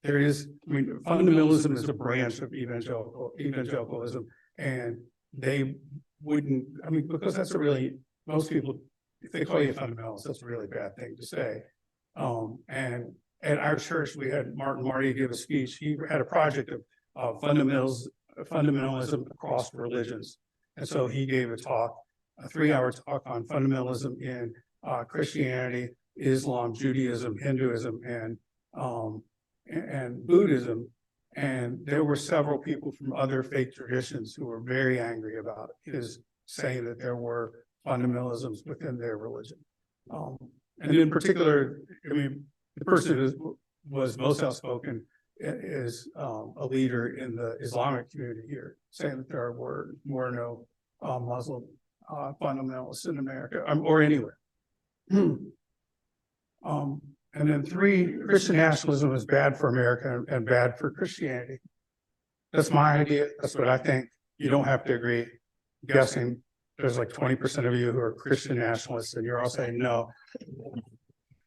there is, I mean, fundamentalism is a branch of evangelicalism, and they wouldn't, I mean, because that's a really, most people, if they call you a fundamentalist, that's a really bad thing to say. And at our church, we had Martin Marty give a speech. He had a project of fundamentalism across religions. And so he gave a talk, a 3-hour talk on fundamentalism in Christianity, Islam, Judaism, Hinduism, and Buddhism. And there were several people from other faith traditions who were very angry about his saying that there were fundamentalisms within their religion. And in particular, I mean, the person who was most outspoken is a leader in the Islamic community here, saying that there were no Muslim fundamentalists in America or anywhere. And then 3, Christian nationalism is bad for America and bad for Christianity. That's my idea. That's what I think. You don't have to agree. I'm guessing there's like 20% of you who are Christian nationalists, and you're all saying no.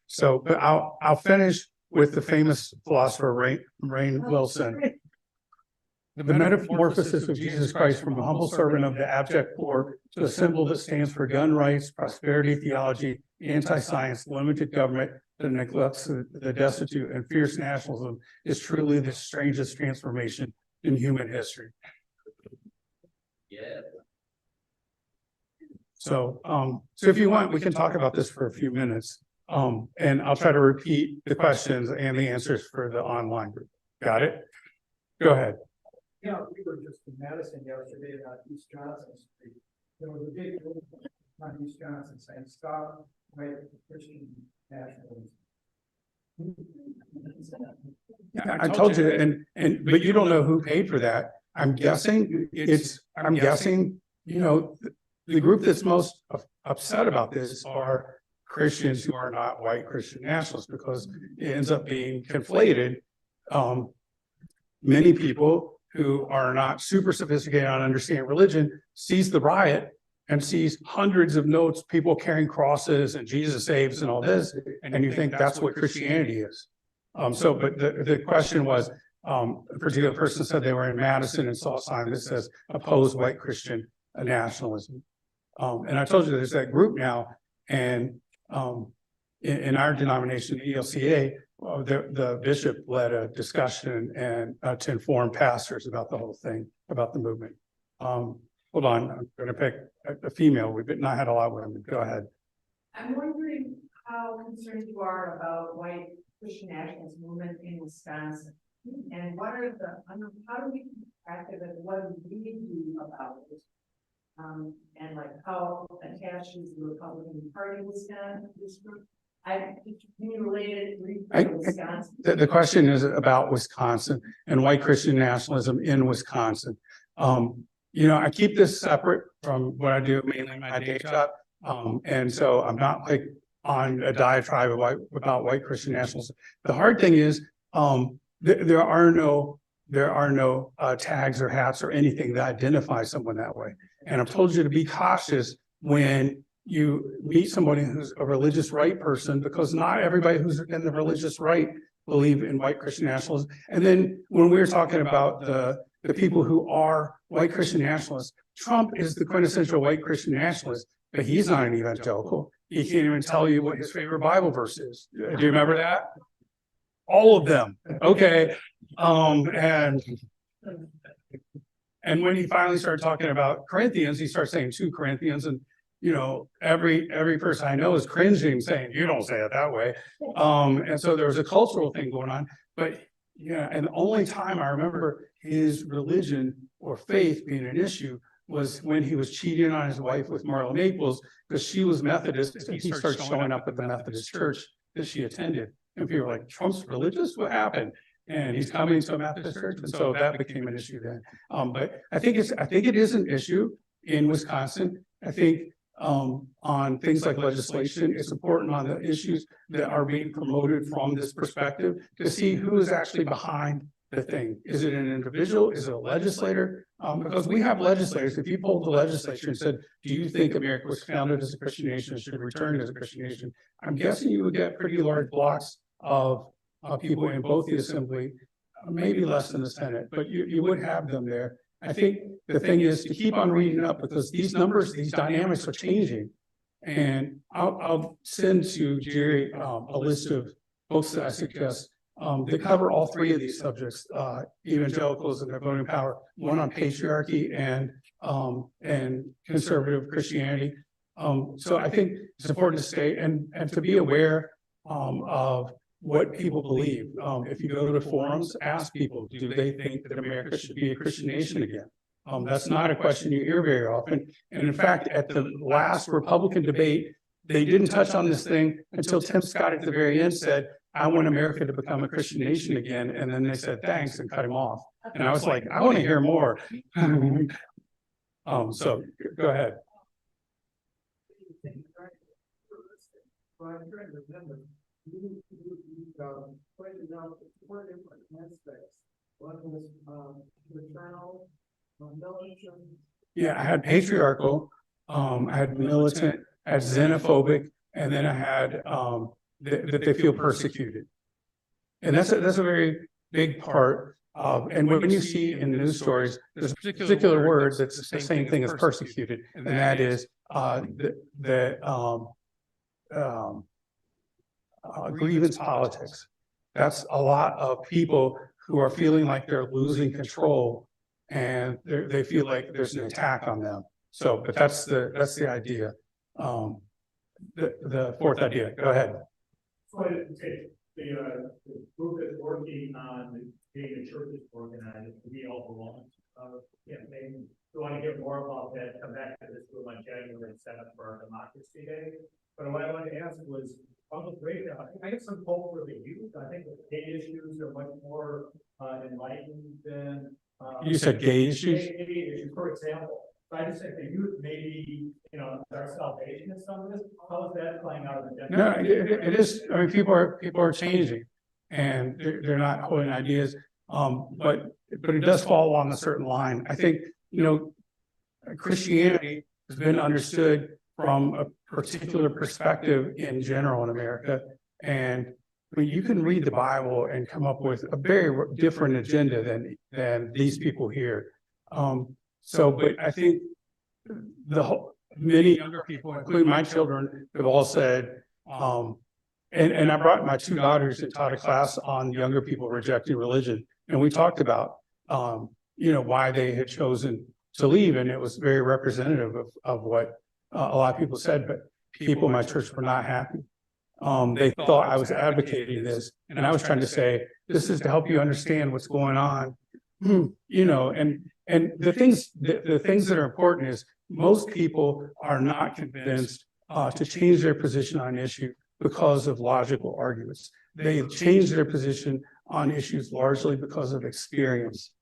So, but I'll finish with the famous philosopher Rain Wilson. The metamorphosis of Jesus Christ from a humble servant of the abject poor to a symbol that stands for gun rights, prosperity theology, anti-science, limited government that neglects the destitute, and fierce nationalism is truly the strangest transformation in human history.
Yeah.
So if you want, we can talk about this for a few minutes. And I'll try to repeat the questions and the answers for the online group. Got it? Go ahead.
Yeah, we were just in Madison yesterday on East Johnson Street. There was a big movement on East Johnson saying, stop white Christian nationalism.
Yeah, I told you, but you don't know who paid for that. I'm guessing, you know, the group that's most upset about this are Christians who are not white Christian nationalists, because it ends up being conflated. Many people who are not super sophisticated on understanding religion sees the riot and sees hundreds of notes, people carrying crosses and Jesus saves and all this, and you think that's what Christianity is. But the question was, a particular person said they were in Madison and saw a sign that says oppose white Christian nationalism. And I told you there's that group now, and in our denomination, the ELCA, the bishop led a discussion and to inform pastors about the whole thing, about the movement. Hold on, I'm going to pick a female. We've not had a lot of women. Go ahead.
I'm wondering how concerned you are about white Christian nationalist movement in Wisconsin, and what are how do we keep active and what do we do about it? And like how attached is the Republican Party in Wisconsin to this group? Can you relate it to Wisconsin?
The question is about Wisconsin and white Christian nationalism in Wisconsin. You know, I keep this separate from what I do mainly in my day job. And so I'm not like on a diatribe about white Christian nationalism. The hard thing is, there are no tags or hats or anything that identify someone that way. And I've told you to be cautious when you meet somebody who's a religious right person, because not everybody who's in the religious right believe in white Christian nationalism. And then when we were talking about the people who are white Christian nationalists, Trump is the quintessential white Christian nationalist, but he's not an evangelical. He can't even tell you what his favorite Bible verse is. Do you remember that? All of them. Okay. And when he finally started talking about Corinthians, he started saying 2 Corinthians, and you know, every person I know is cringing, saying, you don't say it that way. And so there was a cultural thing going on. But yeah, and the only time I remember his religion or faith being an issue was when he was cheating on his wife with Marla Maples, because she was Methodist, and he started showing up at the Methodist church that she attended. And people were like, Trump's religious? What happened? And he's coming to a Methodist church. And so that became an issue then. But I think it is an issue in Wisconsin. I think on things like legislation, it's important on the issues that are being promoted from this perspective to see who is actually behind the thing. Is it an individual? Is it a legislator? Because we have legislators. If you polled the legislature and said, do you think America was founded as a Christian nation and should return as a Christian nation? I'm guessing you would get pretty large blocks of people in both the assembly, maybe less than the Senate, but you would have them there. I think the thing is to keep on reading up, because these numbers, these dynamics are changing. And I'll send to Jerry a list of books that I suggest that cover all 3 of these subjects, evangelicals and their voting power, one on patriarchy and conservative Christianity. So I think it's important to stay and to be aware of what people believe. If you go to forums, ask people, do they think that America should be a Christian nation again? That's not a question you hear very often. And in fact, at the last Republican debate, they didn't touch on this thing until Tim Scott at the very end said, I want America to become a Christian nation again. And then they said, thanks, and cut him off. And I was like, I want to hear more. So go ahead.
Well, I'm trying to remember. You pointed out 4 different aspects. One was maternal, militant.
Yeah, I had patriarchal, I had militant, I had xenophobic, and then I had that they feel persecuted. And that's a very big part of, and when you see in the news stories, there's a particular word that's the same thing as persecuted, and that is grievance politics. That's a lot of people who are feeling like they're losing control, and they feel like there's an attack on them. So, but that's the idea. The 4th idea. Go ahead.
So the group that's working on getting the churches organized, we all belong, campaign. We want to get more about that, come back to this room on January 7th for our Democracy Day. But what I wanted to ask was, I have some hope for the youth. I think the gay issues are much more enlightened than.
You said gay issues?
Gay issues, for example. So I just think the youth maybe, our salvation in some of this. How is that playing out in the
No, it is. I mean, people are changing, and they're not holding ideas. But it does fall along a certain line. I think Christianity has been understood from a particular perspective in general in America, and I mean, you can read the Bible and come up with a very different agenda than these people here. But I think many younger people, including my children, have all said, and I brought my two daughters and taught a class on younger people rejecting religion, and we talked about why they had chosen to leave, and it was very representative of what a lot of people said. But people in my church were not happy. They thought I was advocating this, and I was trying to say this is to help you understand what's going on, and the things that are important is most people are not convinced to change their position on an issue because of logical arguments. They change their position on issues largely because of experience.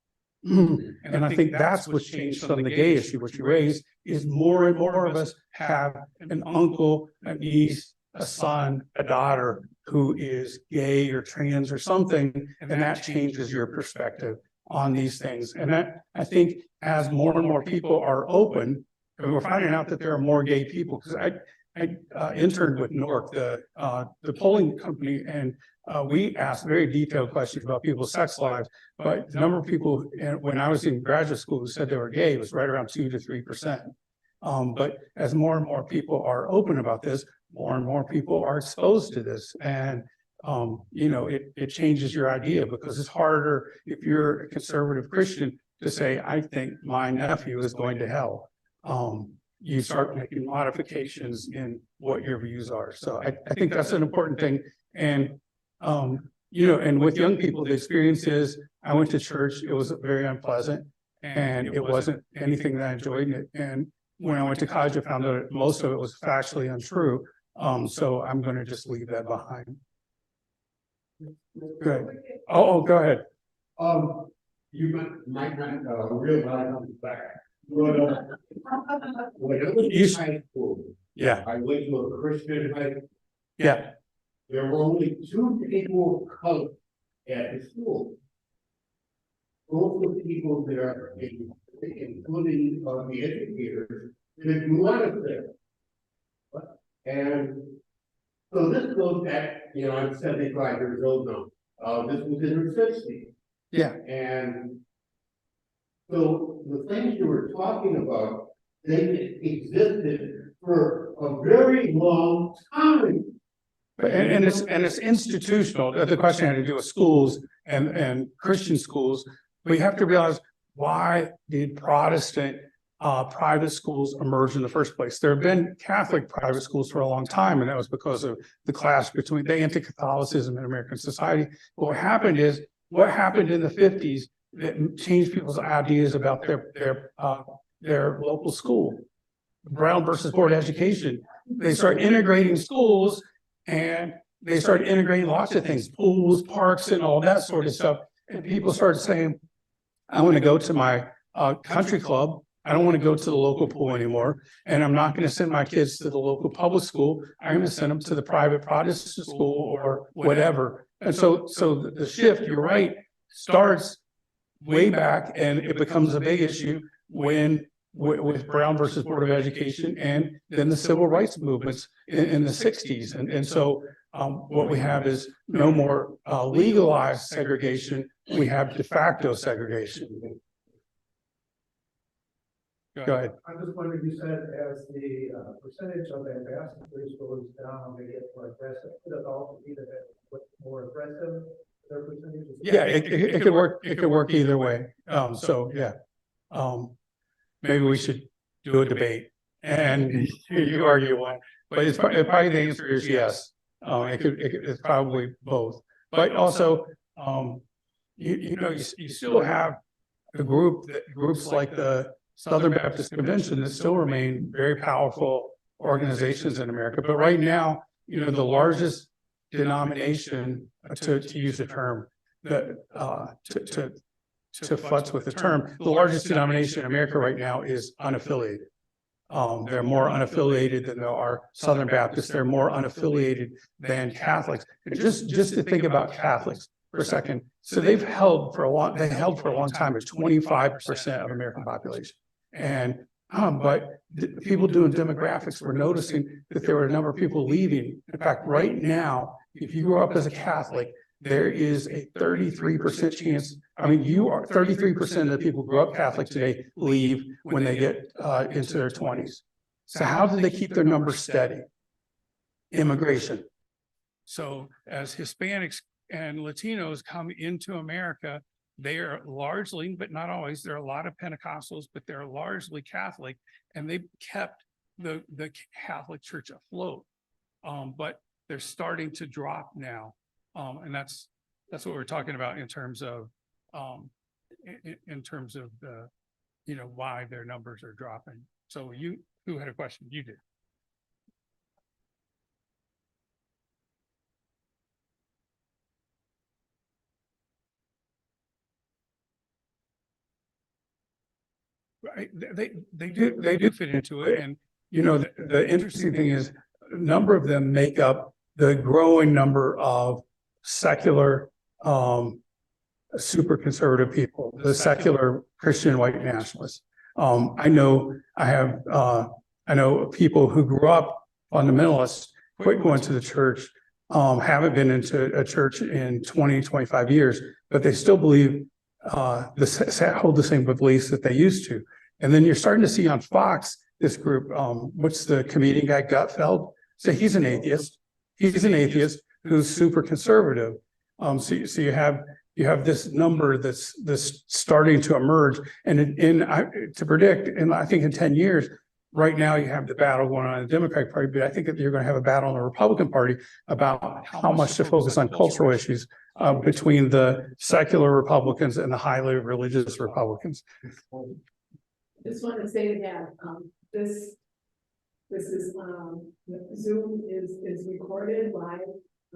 And I think that's what's changed from the gay issue, which you raised, is more and more of us have an uncle, a niece, a son, a daughter who is gay or trans or something, and that changes your perspective on these things. And that, I think, as more and more people are open, and we're finding out that there are more gay people, because I interned with NORC, the polling company, and we asked very detailed questions about people's sex lives, but the number of people when I was in graduate school who said they were gay was right around 2 to 3%. But as more and more people are open about this, more and more people are exposed to this, and it changes your idea, because it's harder if you're a conservative Christian to say, I think my nephew is going to hell. You start making modifications in what your views are. So I think that's an important thing. And and with young people, the experience is I went to church, it was very unpleasant, and it wasn't anything that I enjoyed. And when I went to college, I found out most of it was factually untrue. So I'm going to just leave that behind. Good. Oh, go ahead.
You might not realize I'm back. When I was in high school,
Yeah.
I went to a Christian high school.
Yeah.
There were only 2 people of color at the school. Both the people there, including the educators, didn't want us there. And so this goes back, I'm 75 years old now. This was in the 60s.
Yeah.
And so the things you were talking about, they existed for a very long time.
And it's institutional. The question had to do with schools and Christian schools. But you have to realize, why did Protestant private schools emerge in the first place? There have been Catholic private schools for a long time, and that was because of the clash between the anti-Catholicism in American society. But what happened in the 50s that changed people's ideas about their local school. Brown versus Board of Education. They started integrating schools, and they started integrating lots of things, pools, parks, and all that sort of stuff. And people started saying, I want to go to my country club. I don't want to go to the local pool anymore. And I'm not going to send my kids to the local public school. I'm going to send them to the private Protestant school or whatever. And so the shift, you're right, starts way back, and it becomes a big issue with Brown versus Board of Education, and then the civil rights movements in the 60s. And so what we have is no more legalized segregation. We have de facto segregation. Go ahead.
I'm just wondering, you said as the percentage of ambassadors goes down, they get more aggressive. Could it also be that more aggressive? Their percentage is
Yeah, it could work. It could work either way. So yeah, maybe we should do a debate and you argue one. But it's probably the answer is yes. It's probably both, but also, you still have groups like the Southern Baptist Convention that still remain very powerful organizations in America. But right now, the largest denomination, to use the term, that to futz with the term, the largest denomination in America right now is unaffiliated. They're more unaffiliated than there are Southern Baptists. They're more unaffiliated than Catholics. Just to think about Catholics for a second. So they held for a long time as 25% of American population. And but people doing demographics were noticing that there were a number of people leaving. In fact, right now, if you grew up as a Catholic, there is a 33% chance. I mean, 33% of the people who grew up Catholic today leave when they get into their 20s. So how do they keep their numbers steady? Immigration. So as Hispanics and Latinos come into America, they are largely, but not always, there are a lot of Pentecostals, but they're largely Catholic, and they've kept the Catholic Church afloat. But they're starting to drop now. And that's what we're talking about in terms of the, why their numbers are dropping. So who had a question? You did. Right, they do fit into it, and the interesting thing is a number of them make up the growing number of secular, super conservative people, the secular Christian white nationalists. I know people who grew up fundamentalists, quit going to the church, haven't been into a church in 20, 25 years, but they still believe hold the same beliefs that they used to. And then you're starting to see on Fox this group, what's the comedian guy, Gutfeld? So he's an atheist. He's an atheist who's super conservative. So you have this number that's starting to emerge, and to predict, and I think in 10 years, right now you have the battle going on in the Democratic Party, but I think that you're going to have a battle in the Republican Party about how much to focus on cultural issues between the secular Republicans and the highly religious Republicans.
Just want to say that this is Zoom is recorded live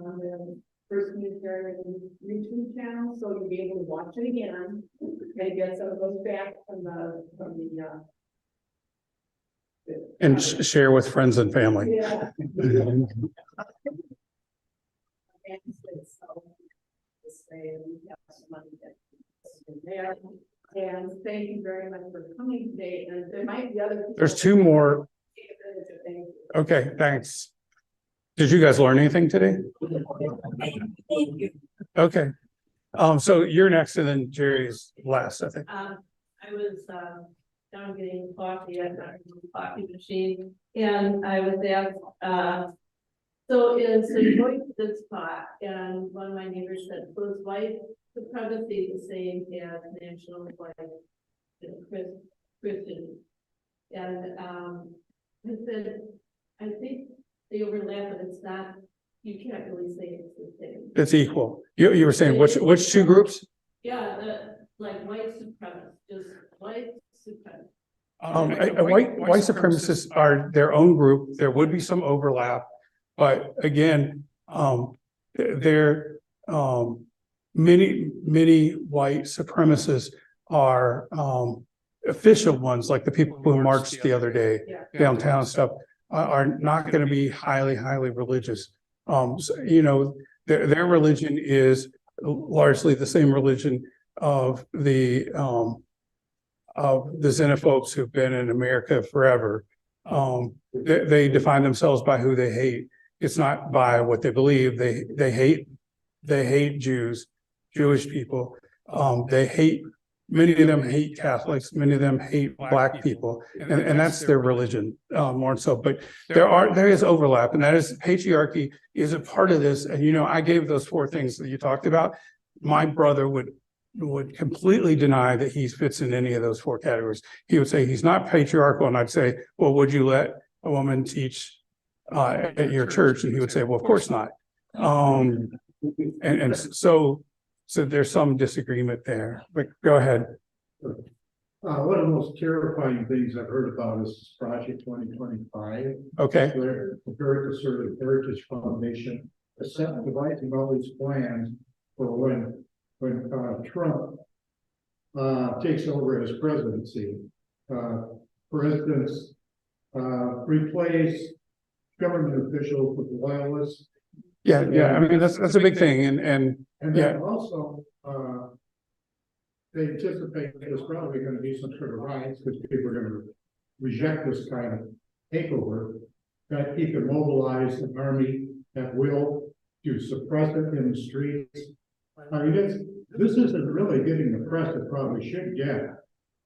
on the First Unitarian YouTube channel, so you'll be able to watch it again and get some of those back from the
and share with friends and family.
Yeah. And thank you very much for coming today. And there might be other people.
There's two more. Okay, thanks. Did you guys learn anything today?
Thank you.
Okay. So you're next, and then Jerry's last, I think.
I was down getting coffee at the coffee machine, and I was asked, so you're going to this spot, and one of my neighbors said, was white supremacy the same as national white Christian? And I said, I think they overlap, but it's not, you can't really say it's the same.
It's equal. You were saying which two groups?
Yeah, like white supremacists, just white supremacists.
White supremacists are their own group. There would be some overlap, but again, many white supremacists are official ones, like the people who marched the other day downtown and stuff, are not going to be highly religious. So, their religion is largely the same religion of the xenophobes who've been in America forever. They define themselves by who they hate. It's not by what they believe. They hate Jews, Jewish people. Many of them hate Catholics. Many of them hate Black people, and that's their religion more so. But there is overlap, and that is patriarchy is a part of this. And I gave those four things that you talked about. My brother would completely deny that he fits in any of those four categories. He would say he's not patriarchal, and I'd say, well, would you let a woman teach at your church? And he would say, well, of course not. And so there's some disagreement there, but go ahead.
One of the most terrifying things I've heard about is Project 2025.
Okay,
Where the very conservative Heritage Foundation is devising all these plans for when Trump takes over his presidency. For instance, replace government officials with loyalists.
yeah, I mean, that's a big thing, and
And
yeah.
then also, they anticipate there's probably gonna be some sort of riots, because people are gonna reject this kind of takeover. That he can mobilize an army at will to suppress it in the streets. I mean, this isn't really getting the press it probably should get.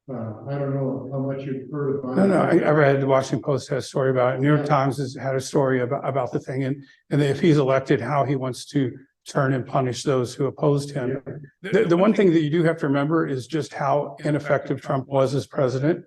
I don't know how much you've heard about it.
No, I read the Washington Post had a story about it. New York Times has had a story about the thing, and if he's elected, how he wants to turn and punish those who opposed him. The one thing that you do have to remember is just how ineffective Trump was as president.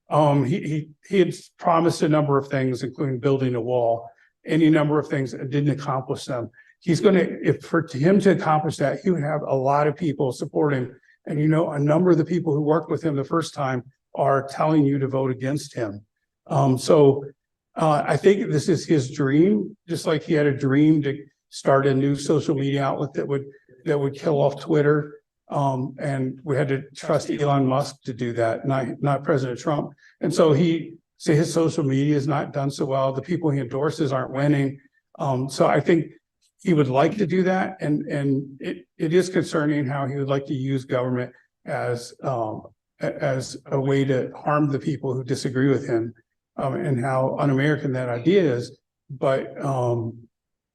He had promised a number of things, including building a wall, any number of things, and didn't accomplish them. He's going to, for him to accomplish that, he would have a lot of people support him. And you know, a number of the people who worked with him the first time are telling you to vote against him. I think this is his dream, just like he had a dream to start a new social media outlet that would kill off Twitter. And we had to trust Elon Musk to do that, not President Trump. And so his social media is not done so well. The people he endorses aren't winning. So I think he would like to do that, and it is concerning how he would like to use government as a way to harm the people who disagree with him, and how un-American that idea is. But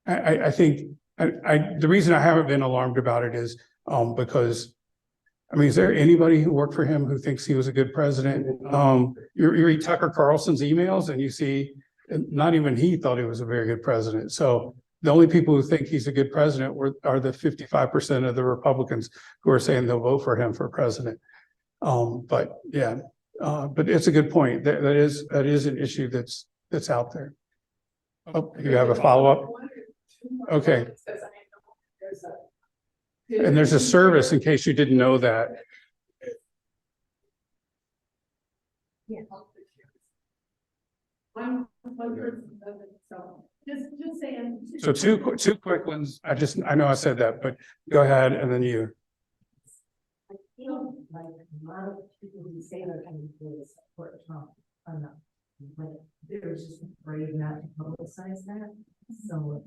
I think the reason I haven't been alarmed about it is because, I mean, is there anybody who worked for him who thinks he was a good president? You read Tucker Carlson's emails and you see not even he thought he was a very good president. So the only people who think he's a good president are the 55% of the Republicans who are saying they'll vote for him for president. But it's a good point. That is an issue that's out there. Oh, you have a follow-up? Okay. And there's a service in case you didn't know that.
Yeah. One person doesn't, so just saying.
So two quick ones. I know I said that, but go ahead and then you.
I feel like a lot of people who say they're going to support Trump are not, but they're just afraid not to publicize that. So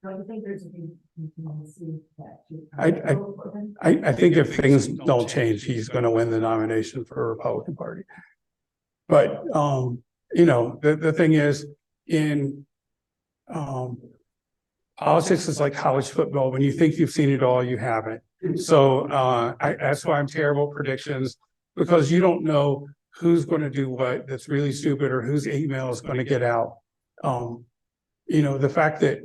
don't you think there's a big contingency that
I think if things don't change, he's going to win the nomination for a Republican Party. But you know, the thing is, in politics is like college football. When you think you've seen it all, you haven't. So that's why I'm terrible at predictions, because you don't know who's going to do what that's really stupid or whose email is going to get out. You know, the fact that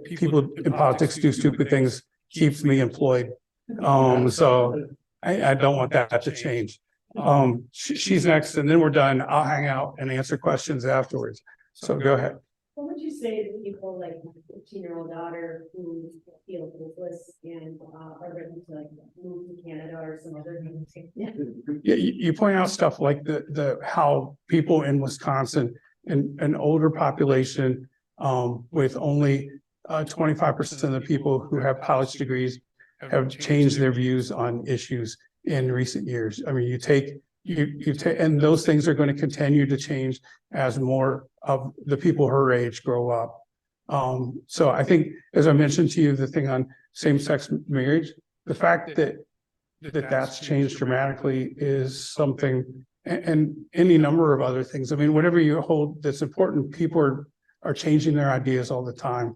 people in politics do stupid things keeps me employed. So I don't want that to change. She's next, and then we're done. I'll hang out and answer questions afterwards. So go ahead.
What would you say to people like my 15-year-old daughter who feel hopeless and are ready to like move to Canada or some other country?
Yeah, you point out stuff like the how people in Wisconsin, an older population with only 25% of the people who have college degrees have changed their views on issues in recent years. I mean, you take, and those things are going to continue to change as more of the people her age grow up. So I think, as I mentioned to you, the thing on same-sex marriage, the fact that's changed dramatically is something, and any number of other things. I mean, whatever you hold that's important, people are changing their ideas all the time.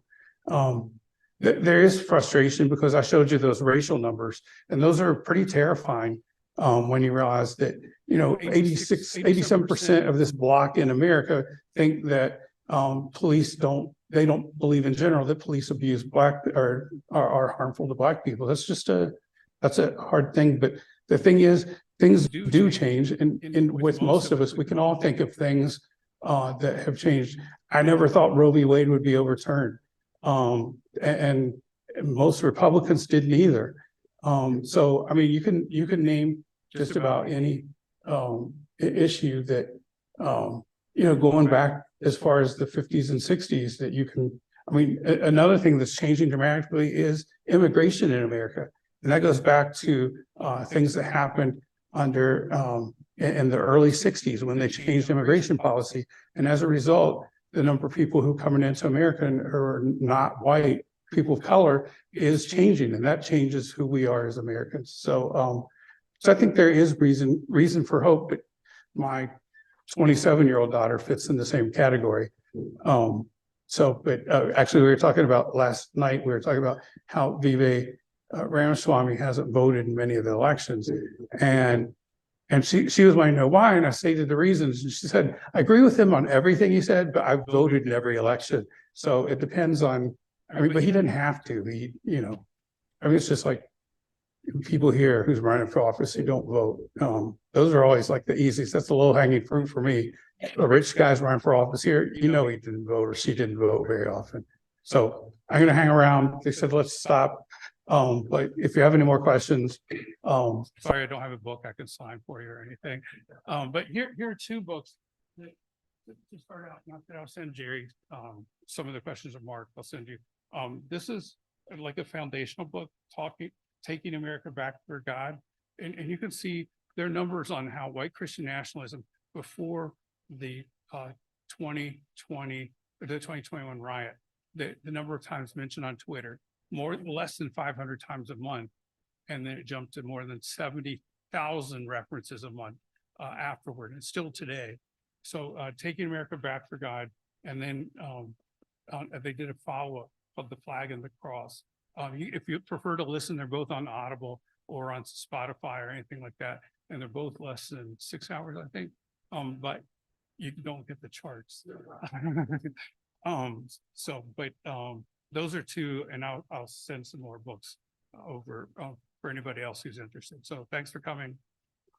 There is frustration because I showed you those racial numbers, and those are pretty terrifying when you realize that, you know, 87% of this bloc in America think that police don't believe in general that police abuse black or are harmful to black people. That's a hard thing. But the thing is, things do change, and with most of us, we can all think of things that have changed. I never thought Roe v. Wade would be overturned. And most Republicans didn't either. So, I mean, you can name just about any, issue that, going back as far as the 50s and 60s that you can, I mean, another thing that's changing dramatically is immigration in America. And that goes back to, things that happened under, in the early 60s when they changed immigration policy. And as a result, the number of people who coming into America and are not white, people of color, is changing, and that changes who we are as Americans. So, so I think there is reason for hope, but my 27-year-old daughter fits in the same category. But actually, we were talking about last night, we were talking about how Vive Ramaswamy hasn't voted in many of the elections. And she was wanting to know why, and I stated the reasons. And she said, I agree with him on everything he said, but I've voted in every election. So it depends on, I mean, but he didn't have to. He, I mean, it's just like people here who's running for office who don't vote. Those are always like the easiest. That's the low hanging fruit for me. A rich guy's running for office here, he didn't vote or she didn't vote very often. So I'm going to hang around. They said, let's stop. But if you have any more questions, sorry, I don't have a book I can sign for you or anything. But here are two books that to start out. Not that I'll send Jerry some of the questions are marked. I'll send you. This is like a foundational book taking America back for God, and you can see their numbers on how white Christian nationalism before the 2021 riot, the number of times mentioned on Twitter, less than 500 times a month, and then it jumped to more than 70,000 references a month afterward, and still today. So taking America back for God, and then they did a follow-up of the flag and the cross. If you prefer to listen, they're both on Audible or on Spotify or anything like that, and they're both less than 6 hours, I think. But you don't get the charts. Those are two, and I'll send some more books over for anybody else who's interested. So thanks for coming.